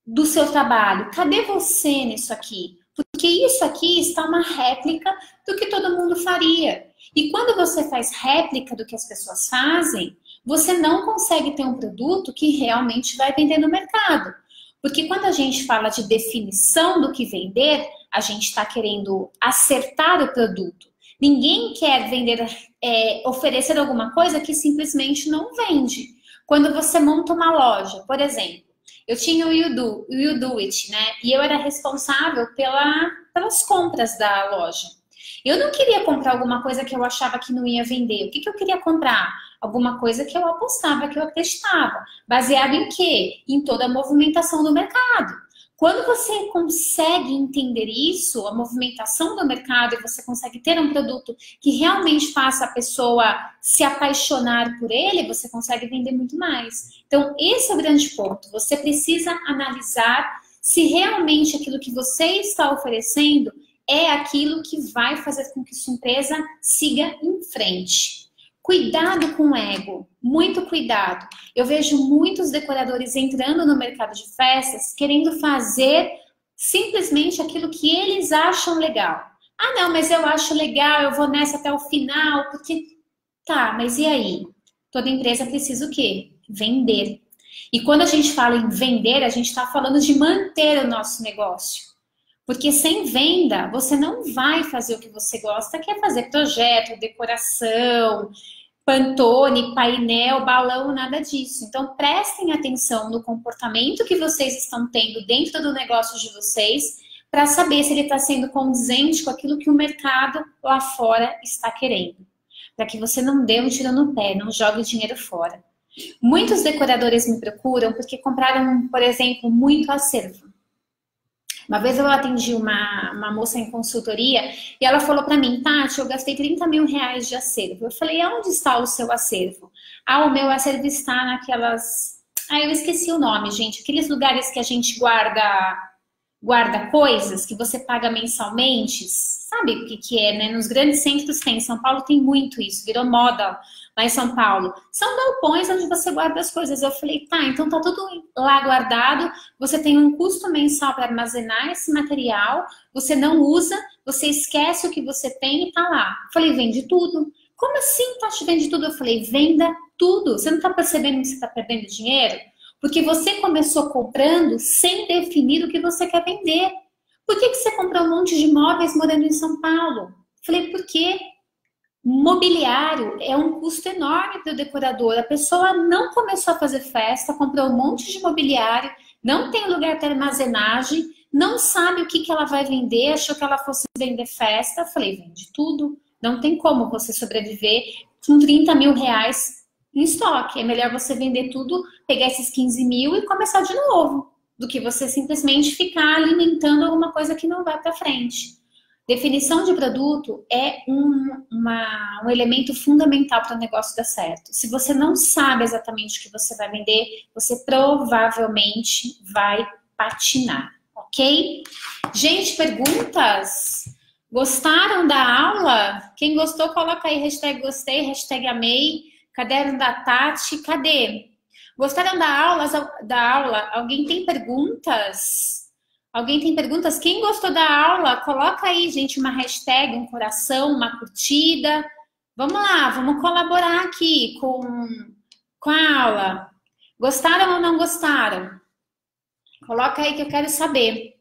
do seu trabalho? Cadê você nisso aqui? Porque isso aqui está uma réplica do que todo mundo faria. E quando você faz réplica do que as pessoas fazem, você não consegue ter um produto que realmente vai vender no mercado. Porque quando a gente fala de definição do que vender, a gente está querendo acertar o produto. Ninguém quer vender, oferecer alguma coisa que simplesmente não vende. Quando você monta uma loja, por exemplo, eu tinha o You Do It, né? E eu era responsável pelas compras da loja. Eu não queria comprar alguma coisa que eu achava que não ia vender. O que eu queria comprar? Alguma coisa que eu apostava, que eu acreditava. Baseado em quê? Em toda a movimentação do mercado. Quando você consegue entender isso, a movimentação do mercado, e você consegue ter um produto que realmente faça a pessoa se apaixonar por ele, você consegue vender muito mais. Então, esse é o grande ponto. Você precisa analisar se realmente aquilo que você está oferecendo é aquilo que vai fazer com que sua empresa siga em frente. Cuidado com o ego, muito cuidado. Eu vejo muitos decoradores entrando no mercado de festas querendo fazer simplesmente aquilo que eles acham legal. Ah, não, mas eu acho legal, eu vou nessa até o final, porque... Tá, mas e aí? Toda empresa precisa o quê? Vender. E quando a gente fala em vender, a gente está falando de manter o nosso negócio. Porque sem venda, você não vai fazer o que você gosta, que é fazer projeto, decoração, pantone, painel, balão, nada disso. Então, prestem atenção no comportamento que vocês estão tendo dentro do negócio de vocês, para saber se ele está sendo condizente com aquilo que o mercado lá fora está querendo. Para que você não dê um tiro no pé, não jogue o dinheiro fora. Muitos decoradores me procuram porque compraram, por exemplo, muito acervo. Uma vez eu atendi uma moça em consultoria e ela falou para mim, Tati, eu gastei 30 mil reais de acervo. Eu falei, aonde está o seu acervo? Ah, o meu acervo está naquelas... Ah, eu esqueci o nome, gente. Aqueles lugares que a gente guarda coisas que você paga mensalmente. Sabe o que é, né? Nos grandes centros tem. São Paulo tem muito isso. Virou moda lá em São Paulo. São galpões onde você guarda as coisas. Eu falei, tá, então tá tudo lá guardado. Você tem um custo mensal para armazenar esse material. Você não usa, você esquece o que você tem e tá lá. Eu falei, vende tudo. Como assim, Tati, vende tudo? Eu falei, venda tudo. Você não tá percebendo que você tá perdendo dinheiro? Porque você começou comprando sem definir o que você quer vender. Por que você comprou um monte de imóveis morando em São Paulo? Falei, porque mobiliário é um custo enorme para o decorador. A pessoa não começou a fazer festa, comprou um monte de mobiliário, não tem lugar para armazenagem, não sabe o que ela vai vender, achou que ela fosse vender festa. Falei, vende tudo. Não tem como você sobreviver com 30 mil reais em estoque. É melhor você vender tudo, pegar esses 15 mil e começar de novo, do que você simplesmente ficar alimentando alguma coisa que não vai para frente. Definição de produto é um elemento fundamental para o negócio dar certo. Se você não sabe exatamente o que você vai vender, você provavelmente vai patinar, ok? Gente, perguntas? Gostaram da aula? Quem gostou, coloca aí hashtag gostei, hashtag amei, caderno da Tati, cadê? Gostaram da aula? Alguém tem perguntas? Alguém tem perguntas? Quem gostou da aula, coloca aí, gente, uma hashtag, um coração, uma curtida. Vamos lá, vamos colaborar aqui com a aula. Gostaram ou não gostaram? Coloca aí que eu quero saber.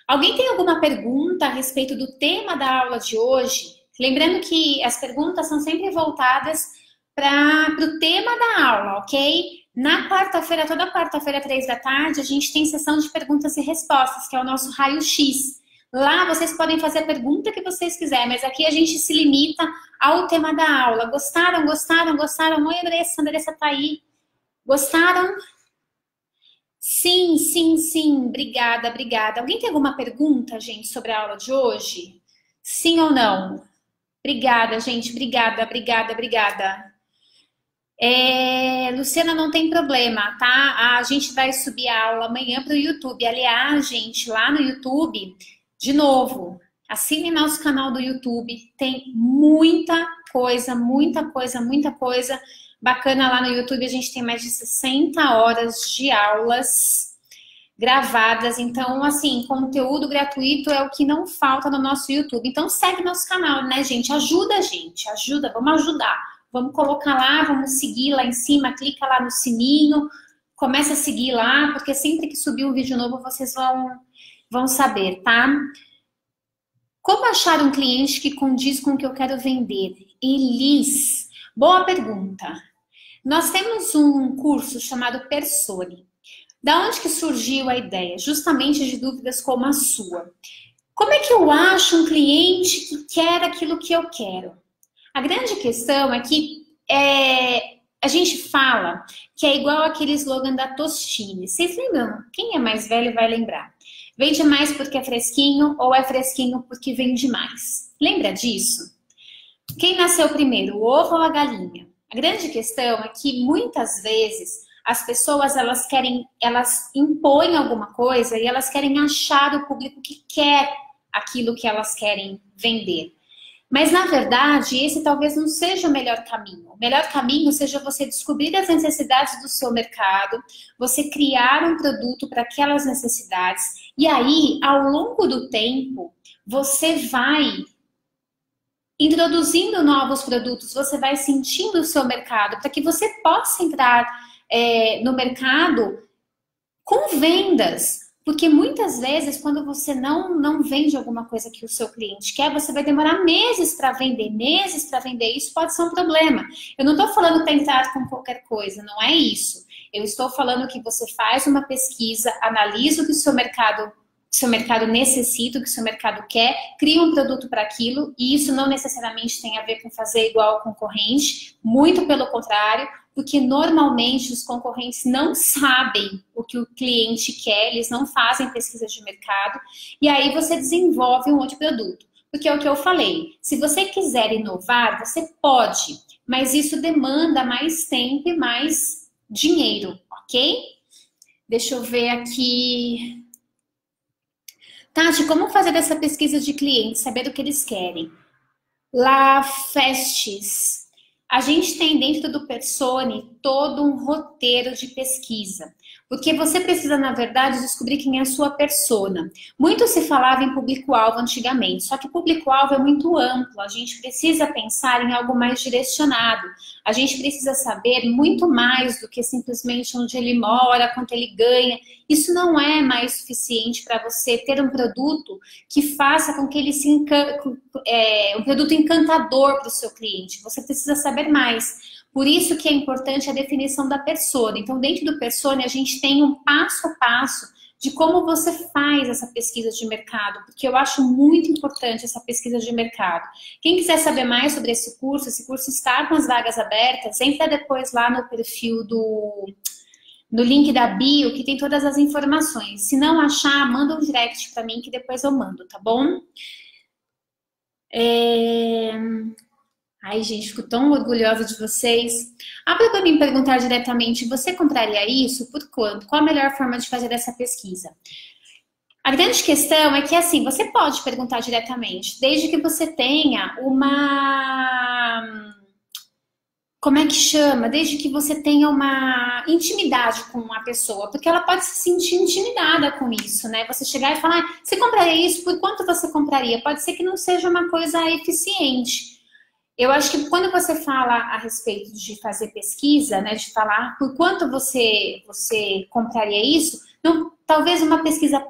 Alguém tem alguma pergunta a respeito do tema da aula de hoje? Lembrando que as perguntas são sempre voltadas para o tema da aula, ok? Na quarta-feira, toda quarta-feira, 3 da tarde, a gente tem sessão de perguntas e respostas, que é o nosso raio-x. Lá vocês podem fazer a pergunta que vocês quiserem, mas aqui a gente se limita ao tema da aula. Gostaram? Gostaram? Gostaram? Oi, Andressa. Andressa tá aí. Gostaram? Sim, sim, sim. Obrigada, obrigada. Alguém tem alguma pergunta, gente, sobre a aula de hoje? Sim ou não? Obrigada, gente. Obrigada, obrigada, obrigada. Luciana, não tem problema, tá? A gente vai subir a aula amanhã para o YouTube. Aliás, gente, lá no YouTube, de novo, assine nosso canal do YouTube. Tem muita coisa, muita coisa, muita coisa bacana lá no YouTube. A gente tem mais de 60 horas de aulas gravadas. Então, assim, conteúdo gratuito é o que não falta no nosso YouTube. Então, segue nosso canal, né, gente? Ajuda a gente, ajuda, vamos ajudar. Vamos colocar lá, vamos seguir lá em cima, clica lá no sininho, começa a seguir lá, porque sempre que subir um vídeo novo vocês vão saber, tá? Como achar um cliente que condiz com o que eu quero vender? Elis, boa pergunta. Nós temos um curso chamado Persone. Da onde que surgiu a ideia? Justamente de dúvidas como a sua. Como é que eu acho um cliente que quer aquilo que eu quero? A grande questão é que a gente fala que é igual aquele slogan da Tostine. Vocês lembram? Quem é mais velho vai lembrar. Vende mais porque é fresquinho ou é fresquinho porque vende mais. Lembra disso? Quem nasceu primeiro, o ovo ou a galinha? A grande questão é que muitas vezes As pessoas, elas impõem alguma coisa e elas querem achar o público que quer aquilo que elas querem vender. Mas, na verdade, esse talvez não seja o melhor caminho. O melhor caminho seja você descobrir as necessidades do seu mercado, você criar um produto para aquelas necessidades, e aí, ao longo do tempo, você vai introduzindo novos produtos, você vai sentindo o seu mercado, para que você possa entrar no mercado com vendas. Porque muitas vezes, quando você não vende alguma coisa que o seu cliente quer, você vai demorar meses para vender. Meses para vender, isso pode ser um problema. Eu não estou falando para entrar com qualquer coisa, não é isso. Eu estou falando que você faz uma pesquisa, analisa o que o seu mercado necessita, o que o seu mercado quer, cria um produto para aquilo, e isso não necessariamente tem a ver com fazer igual ao concorrente, muito pelo contrário, porque normalmente os concorrentes não sabem o que o cliente quer, eles não fazem pesquisa de mercado, e aí você desenvolve um outro produto. Porque é o que eu falei, se você quiser inovar, você pode, mas isso demanda mais tempo e mais dinheiro, ok? Deixa eu ver aqui. Tati, como fazer essa pesquisa de clientes, saber o que eles querem? Lá, Festes. A gente tem dentro do Persone todo um roteiro de pesquisa. Porque você precisa, na verdade, descobrir quem é a sua persona. Muito se falava em público-alvo antigamente, só que público-alvo é muito amplo. A gente precisa pensar em algo mais direcionado. A gente precisa saber muito mais do que simplesmente onde ele mora, quanto ele ganha. Isso não é mais suficiente para você ter um produto que faça com que ele se um produto encantador para o seu cliente. Você precisa saber mais. Por isso que é importante a definição da persona. Então, dentro do persona, a gente tem um passo a passo de como você faz essa pesquisa de mercado, porque eu acho muito importante essa pesquisa de mercado. Quem quiser saber mais sobre esse curso está com as vagas abertas, entra depois lá no perfil no link da bio, que tem todas as informações. Se não achar, manda um direct para mim que depois eu mando, tá bom? Ai, gente, fico tão orgulhosa de vocês. Para mim perguntar diretamente, você compraria isso? Por quanto? Qual a melhor forma de fazer essa pesquisa? A grande questão é que, assim, você pode perguntar diretamente, desde que você tenha uma... Como é que chama? Desde que você tenha uma intimidade com a pessoa, porque ela pode se sentir intimidada com isso, né? Você chegar e falar, você compraria isso? Por quanto você compraria? Pode ser que não seja uma coisa eficiente. Eu acho que quando você fala a respeito de fazer pesquisa, né, de falar por quanto você compraria isso, não, talvez uma pesquisa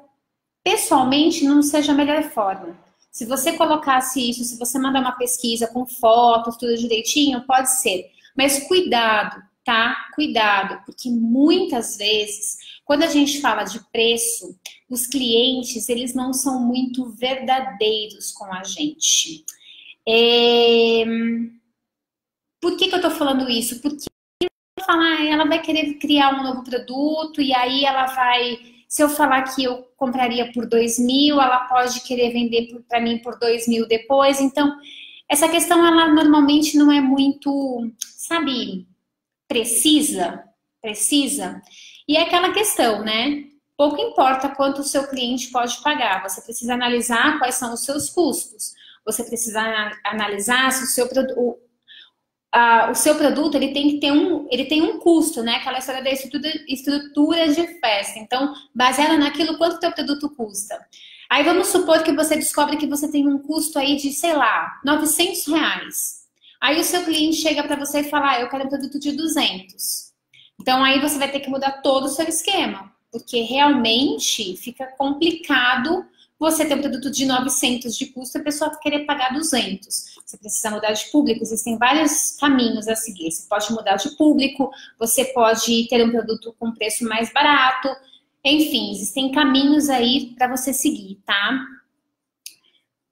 pessoalmente não seja a melhor forma. Se você colocasse isso, se você mandar uma pesquisa com fotos, tudo direitinho, pode ser. Mas cuidado, tá? Cuidado, porque muitas vezes, quando a gente fala de preço, os clientes, eles não são muito verdadeiros com a gente. Por que eu tô falando isso? Porque ela vai querer criar um novo produto e aí ela vai... Se eu falar que eu compraria por 2.000, ela pode querer vender para mim por 2.000 depois. Então, essa questão, ela normalmente não é muito, sabe, precisa. E é aquela questão, né? Pouco importa quanto o seu cliente pode pagar. Você precisa analisar quais são os seus custos. Você precisa analisar se o seu produto... o seu produto, ele tem um custo, né? Aquela história da estrutura de festa. Então, baseada naquilo, quanto o teu produto custa. Aí vamos supor que você descobre que você tem um custo aí de, sei lá, R$900. Aí o seu cliente chega para você e fala, eu quero um produto de 200. Então, aí você vai ter que mudar todo o seu esquema. Porque realmente fica complicado você ter um produto de 900 de custo e a pessoa querer pagar 200. Você precisa mudar de público, existem vários caminhos a seguir. Você pode mudar de público, você pode ter um produto com preço mais barato. Enfim, existem caminhos aí para você seguir, tá?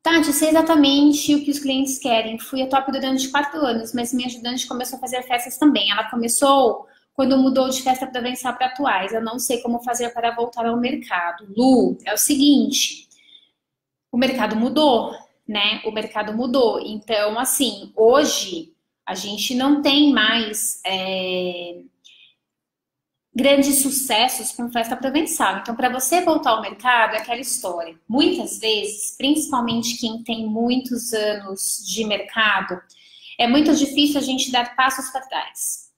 Tati, sei exatamente o que os clientes querem. Fui a top durante 4 anos, mas minha ajudante começou a fazer festas também. Ela começou quando mudou de festa para dançar para atuais. Eu não sei como fazer para voltar ao mercado. Lu, é o seguinte... O mercado mudou, né? O mercado mudou. Então, assim, hoje a gente não tem mais grandes sucessos com festa provençal. Então, para você voltar ao mercado, é aquela história. Muitas vezes, principalmente quem tem muitos anos de mercado, é muito difícil a gente dar passos para trás.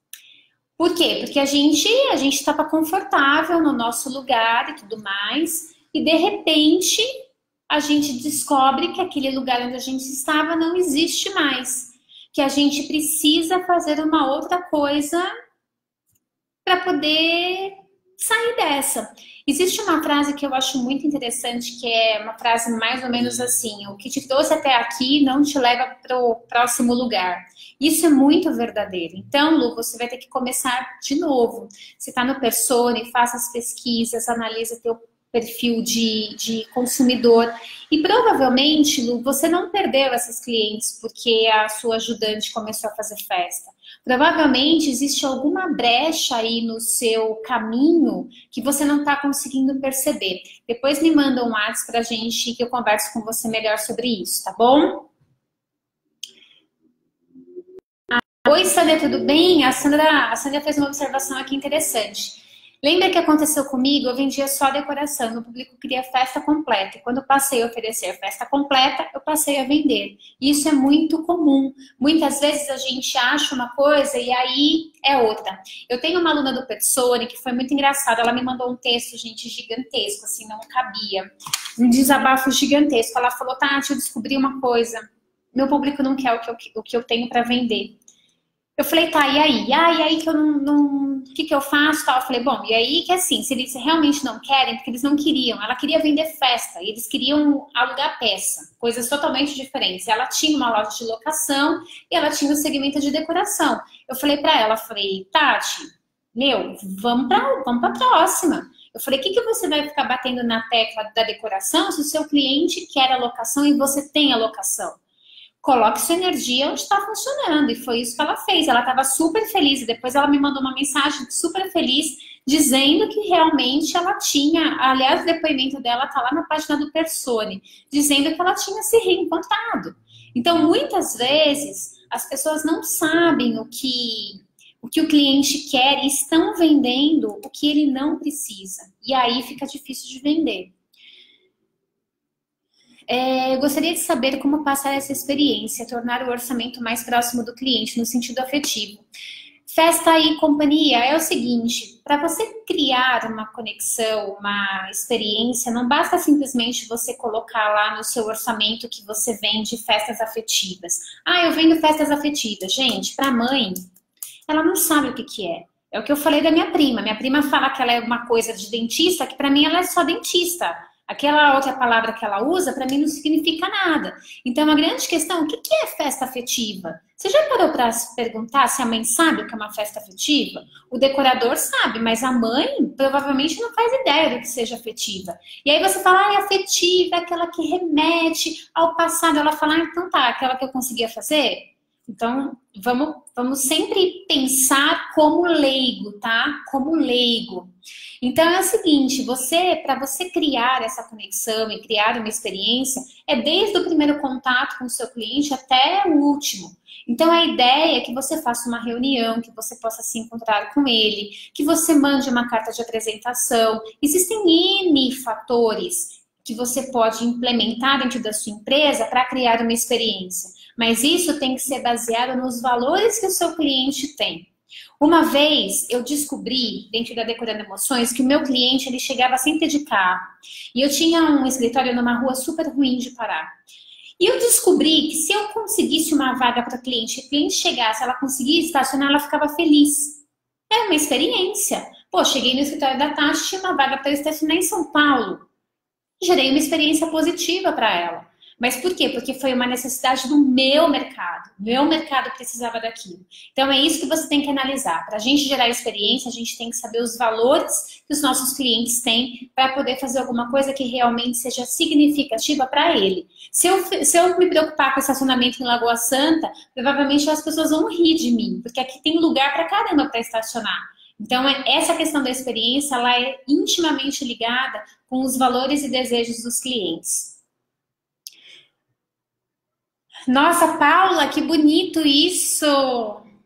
Por quê? Porque a gente estava confortável no nosso lugar e tudo mais, e de repente a gente descobre que aquele lugar onde a gente estava não existe mais, que a gente precisa fazer uma outra coisa para poder sair dessa. Existe uma frase que eu acho muito interessante, que é uma frase mais ou menos assim: o que te trouxe até aqui não te leva para o próximo lugar. Isso é muito verdadeiro. Então, Lu, você vai ter que começar de novo. Você está no Persona, faça as pesquisas, analisa teu perfil de consumidor. E provavelmente, Lu, você não perdeu essas clientes porque a sua ajudante começou a fazer festa. Provavelmente existe alguma brecha aí no seu caminho que você não está conseguindo perceber. Depois me manda um WhatsApp pra gente que eu converso com você melhor sobre isso, tá bom? Oi, Sandra, tudo bem? A Sandra fez uma observação aqui interessante. Lembra que aconteceu comigo? Eu vendia só decoração, meu público queria festa completa. E quando eu passei a oferecer festa completa, eu passei a vender. Isso é muito comum. Muitas vezes a gente acha uma coisa e aí é outra. Eu tenho uma aluna do Persone que foi muito engraçada. Ela me mandou um texto, gente, gigantesco, assim, não cabia. Um desabafo gigantesco. Ela falou: Tati, eu descobri uma coisa. Meu público não quer o que eu tenho para vender. Eu falei, tá, e aí? E aí que eu não... O que eu faço? Tal. Eu falei, bom, e aí que assim, se eles realmente não querem, porque eles não queriam, ela queria vender festa, e eles queriam alugar peça, coisas totalmente diferentes. Ela tinha uma loja de locação e ela tinha o segmento de decoração. Eu falei pra ela, falei, Tati, meu, vamos pra próxima. Eu falei, o que você vai ficar batendo na tecla da decoração se o seu cliente quer a locação e você tem a locação? Coloque sua energia onde está funcionando. E foi isso que ela fez. Ela estava super feliz. E depois ela me mandou uma mensagem super feliz, dizendo que realmente ela tinha... Aliás, o depoimento dela está lá na página do Persone, dizendo que ela tinha se reencontrado. Então, muitas vezes, as pessoas não sabem o que o cliente quer e estão vendendo o que ele não precisa. E aí fica difícil de vender. Eu gostaria de saber como passar essa experiência, tornar o orçamento mais próximo do cliente, no sentido afetivo. Festa e companhia é o seguinte, para você criar uma conexão, uma experiência, não basta simplesmente você colocar lá no seu orçamento que você vende festas afetivas. Ah, eu vendo festas afetivas. Gente, para a mãe, ela não sabe o que é. É o que eu falei da minha prima. Minha prima fala que ela é uma coisa de dentista, que para mim ela é só dentista. Aquela outra palavra que ela usa, para mim, não significa nada. Então, a grande questão, o que é festa afetiva? Você já parou para se perguntar se a mãe sabe o que é uma festa afetiva? O decorador sabe, mas a mãe provavelmente não faz ideia do que seja afetiva. E aí você fala, afetiva, aquela que remete ao passado. Ela fala, então tá, aquela que eu conseguia fazer? Então, vamos sempre pensar como leigo, tá? Como leigo. Então é o seguinte, para você criar essa conexão e criar uma experiência, é desde o primeiro contato com o seu cliente até o último. Então a ideia é que você faça uma reunião, que você possa se encontrar com ele, que você mande uma carta de apresentação. Existem N fatores que você pode implementar dentro da sua empresa para criar uma experiência. Mas isso tem que ser baseado nos valores que o seu cliente tem. Uma vez eu descobri, dentro da Decorando Emoções, que o meu cliente ele chegava sem ter de carro. E eu tinha um escritório numa rua super ruim de parar. E eu descobri que se eu conseguisse uma vaga para o cliente chegasse, ela conseguisse estacionar, ela ficava feliz. É uma experiência. Pô, cheguei no escritório da Tati, tinha uma vaga para estacionar em São Paulo. Gerei uma experiência positiva para ela. Mas por quê? Porque foi uma necessidade do meu mercado. Meu mercado precisava daquilo. Então é isso que você tem que analisar. Para a gente gerar experiência, a gente tem que saber os valores que os nossos clientes têm para poder fazer alguma coisa que realmente seja significativa para ele. Se eu me preocupar com estacionamento em Lagoa Santa, provavelmente as pessoas vão rir de mim, porque aqui tem lugar para caramba para estacionar. Então, essa questão da experiência, ela é intimamente ligada com os valores e desejos dos clientes. Nossa, Paula, que bonito isso!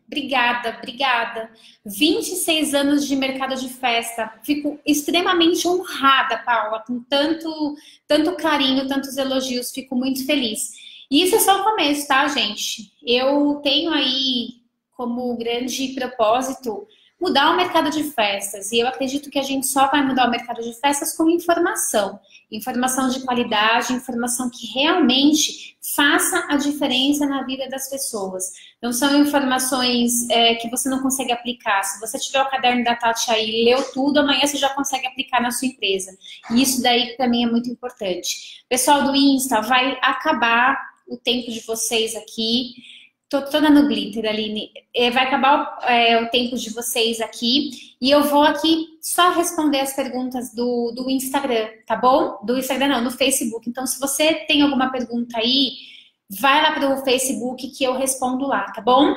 Obrigada, obrigada. 26 anos de mercado de festa. Fico extremamente honrada, Paula, com tanto carinho, tantos elogios. Fico muito feliz. E isso é só o começo, tá, gente? Eu tenho aí como grande propósito mudar o mercado de festas. E eu acredito que a gente só vai mudar o mercado de festas com informação. Informação de qualidade, informação que realmente faça a diferença na vida das pessoas. Não são informações que você não consegue aplicar. Se você tiver o caderno da Tati aí, leu tudo, amanhã você já consegue aplicar na sua empresa. E isso daí para mim é muito importante. Pessoal do Insta, vai acabar o tempo de vocês aqui. Tô toda no glitter, Aline. Vai acabar o tempo de vocês aqui. E eu vou aqui só responder as perguntas do Instagram, tá bom? Do Instagram não, no Facebook. Então, se você tem alguma pergunta aí, vai lá pro Facebook que eu respondo lá, tá bom?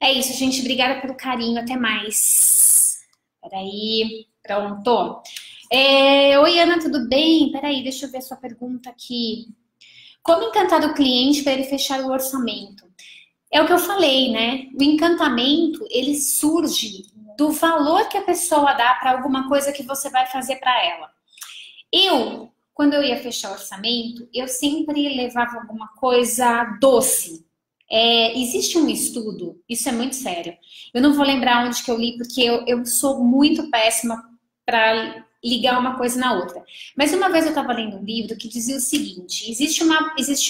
É isso, gente. Obrigada pelo carinho. Até mais. Peraí. Pronto. Oi, Ana, tudo bem? Peraí, deixa eu ver a sua pergunta aqui. Como encantar o cliente para ele fechar o orçamento? É o que eu falei, né? O encantamento, ele surge do valor que a pessoa dá para alguma coisa que você vai fazer para ela. Quando eu ia fechar o orçamento, eu sempre levava alguma coisa doce. Existe um estudo, isso é muito sério. Eu não vou lembrar onde que eu li, porque eu sou muito péssima para ligar uma coisa na outra. Mas uma vez eu estava lendo um livro que dizia o seguinte: existia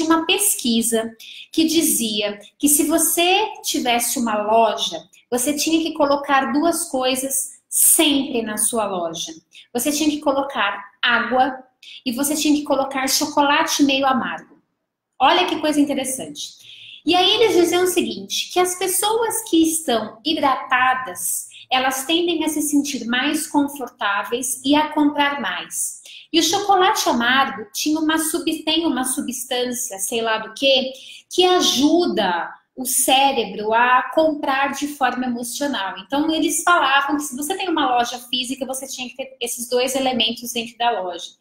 uma pesquisa que dizia que se você tivesse uma loja, você tinha que colocar duas coisas sempre na sua loja. Você tinha que colocar água e você tinha que colocar chocolate meio amargo. Olha que coisa interessante. E aí eles diziam o seguinte, que as pessoas que estão hidratadas, elas tendem a se sentir mais confortáveis e a comprar mais. E o chocolate amargo tem uma substância, sei lá do que ajuda o cérebro a comprar de forma emocional. Então, eles falavam que se você tem uma loja física, você tinha que ter esses dois elementos dentro da loja.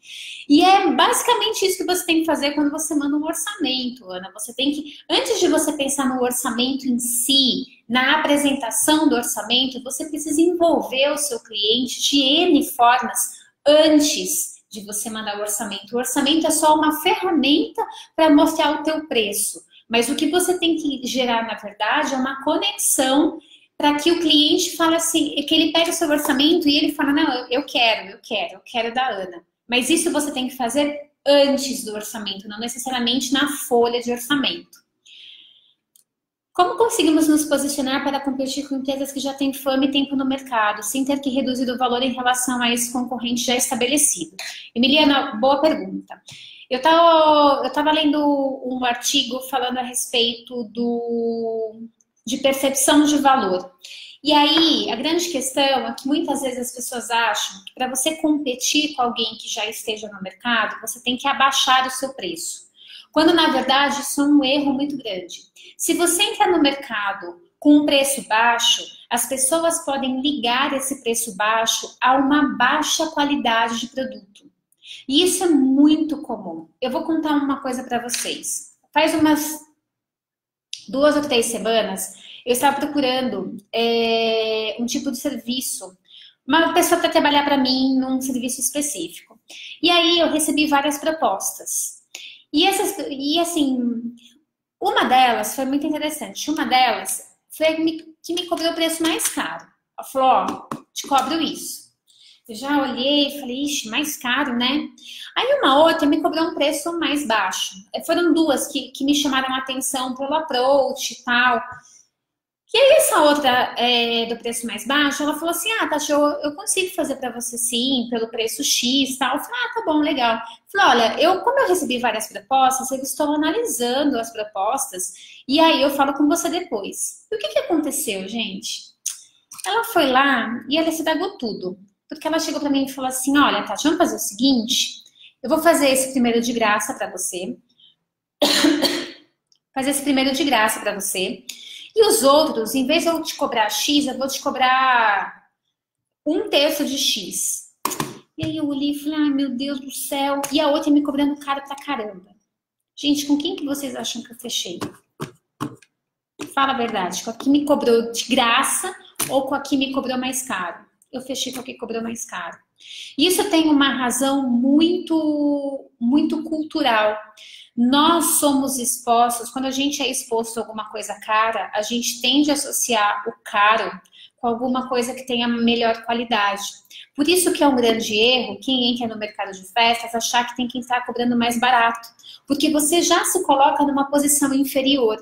E é basicamente isso que você tem que fazer quando você manda um orçamento, Ana. Você tem que, antes de você pensar no orçamento em si, na apresentação do orçamento, você precisa envolver o seu cliente de N formas antes de você mandar o orçamento. O orçamento é só uma ferramenta para mostrar o teu preço. Mas o que você tem que gerar, na verdade, é uma conexão para que o cliente fale assim, que ele pega o seu orçamento e ele fala, não, eu quero da Ana. Mas isso você tem que fazer antes do orçamento, não necessariamente na folha de orçamento. Como conseguimos nos posicionar para competir com empresas que já têm fama e tempo no mercado, sem ter que reduzir o valor em relação a esse concorrente já estabelecido? Emiliana, boa pergunta. Eu estava lendo um artigo falando a respeito de percepção de valor. E aí, a grande questão é que muitas vezes as pessoas acham que para você competir com alguém que já esteja no mercado, você tem que abaixar o seu preço. Quando, na verdade, isso é um erro muito grande. Se você entrar no mercado com um preço baixo, as pessoas podem ligar esse preço baixo a uma baixa qualidade de produto. E isso é muito comum. Eu vou contar uma coisa para vocês. Faz umas 2 ou 3 semanas, eu estava procurando um tipo de serviço. Uma pessoa para trabalhar para mim num serviço específico. E aí eu recebi várias propostas. E assim, uma delas foi muito interessante. Uma delas foi que me cobrou o preço mais caro. Ela falou, ó, te cobro isso. Eu já olhei e falei, ixi, mais caro, né? Aí uma outra me cobrou um preço mais baixo. Foram duas que me chamaram a atenção pelo approach e tal. E aí essa outra do preço mais baixo, ela falou assim, ah, Tati, eu consigo fazer para você sim, pelo preço X e tal. Eu falei, ah, tá bom, legal. Eu falei, olha, como eu recebi várias propostas, eu estou analisando as propostas e aí eu falo com você depois. E o que aconteceu, gente? Ela foi lá e ela estragou tudo. Porque ela chegou para mim e falou assim, olha, Tati, vamos fazer o seguinte, eu vou fazer esse primeiro de graça para você. Fazer esse primeiro de graça para você. E os outros, em vez de eu te cobrar X, eu vou te cobrar 1/3 de X. E aí eu olhei e falei, ai meu Deus do céu. E a outra me cobrando caro pra caramba. Gente, com quem que vocês acham que eu fechei? Fala a verdade, com a que me cobrou de graça ou com a que me cobrou mais caro? Eu fechei com a que cobrou mais caro. Isso tem uma razão muito cultural. Nós somos expostos, quando a gente é exposto a alguma coisa cara, a gente tende a associar o caro com alguma coisa que tenha melhor qualidade. Por isso que é um grande erro quem entra no mercado de festas achar que tem que estar cobrando mais barato, porque você já se coloca numa posição inferior.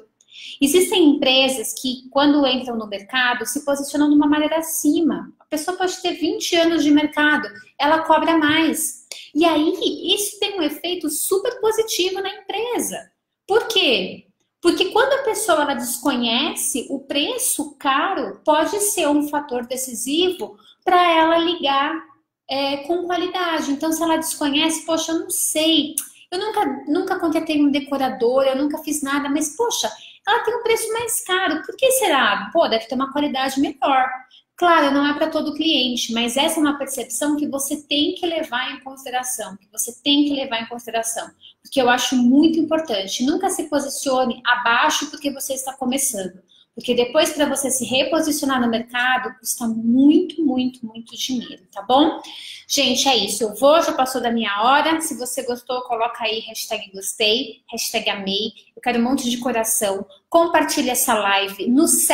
Existem empresas que, quando entram no mercado, se posicionam de uma maneira acima. A pessoa pode ter 20 anos de mercado, ela cobra mais. E aí, isso tem um efeito super positivo na empresa. Por quê? Porque quando a pessoa ela desconhece, o preço caro pode ser um fator decisivo para ela ligar com qualidade. Então, se ela desconhece, poxa, eu não sei, eu nunca contratei um decorador, eu nunca fiz nada, mas poxa, ela tem um preço mais caro. Por que será? Pô, deve ter uma qualidade melhor. Claro, não é para todo cliente, mas essa é uma percepção que você tem que levar em consideração, porque eu acho muito importante. Nunca se posicione abaixo porque você está começando, porque depois para você se reposicionar no mercado custa muito dinheiro, tá bom? Gente, é isso. Já passou da minha hora. Se você gostou, coloca aí hashtag gostei, hashtag amei. Eu quero um monte de coração. Compartilha essa live. Nos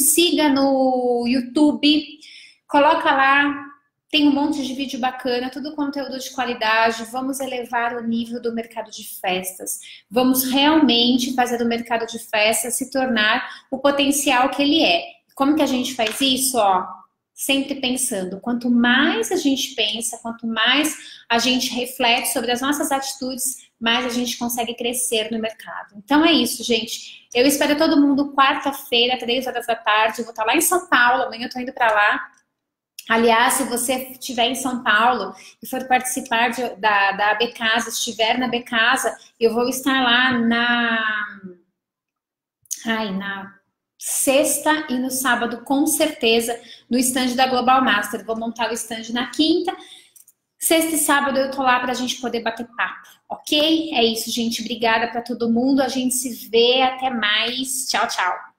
siga no YouTube. Coloca lá. Tem um monte de vídeo bacana, tudo conteúdo de qualidade. Vamos elevar o nível do mercado de festas. Vamos realmente fazer o mercado de festas se tornar o potencial que ele é. Como que a gente faz isso? Sempre pensando, quanto mais a gente pensa, quanto mais a gente reflete sobre as nossas atitudes, mais a gente consegue crescer no mercado. Então é isso, gente. Eu espero todo mundo quarta-feira, 3 horas da tarde. Eu vou estar lá em São Paulo, amanhã eu tô indo para lá. Aliás, se você estiver em São Paulo e for participar da Becasa, estiver na Becasa, eu vou estar lá na sexta e no sábado, com certeza, no stand da Global Master. Vou montar o stand na quinta. Sexta e sábado eu tô lá pra gente poder bater papo, ok? É isso, gente. Obrigada pra todo mundo. A gente se vê. Até mais. Tchau, tchau.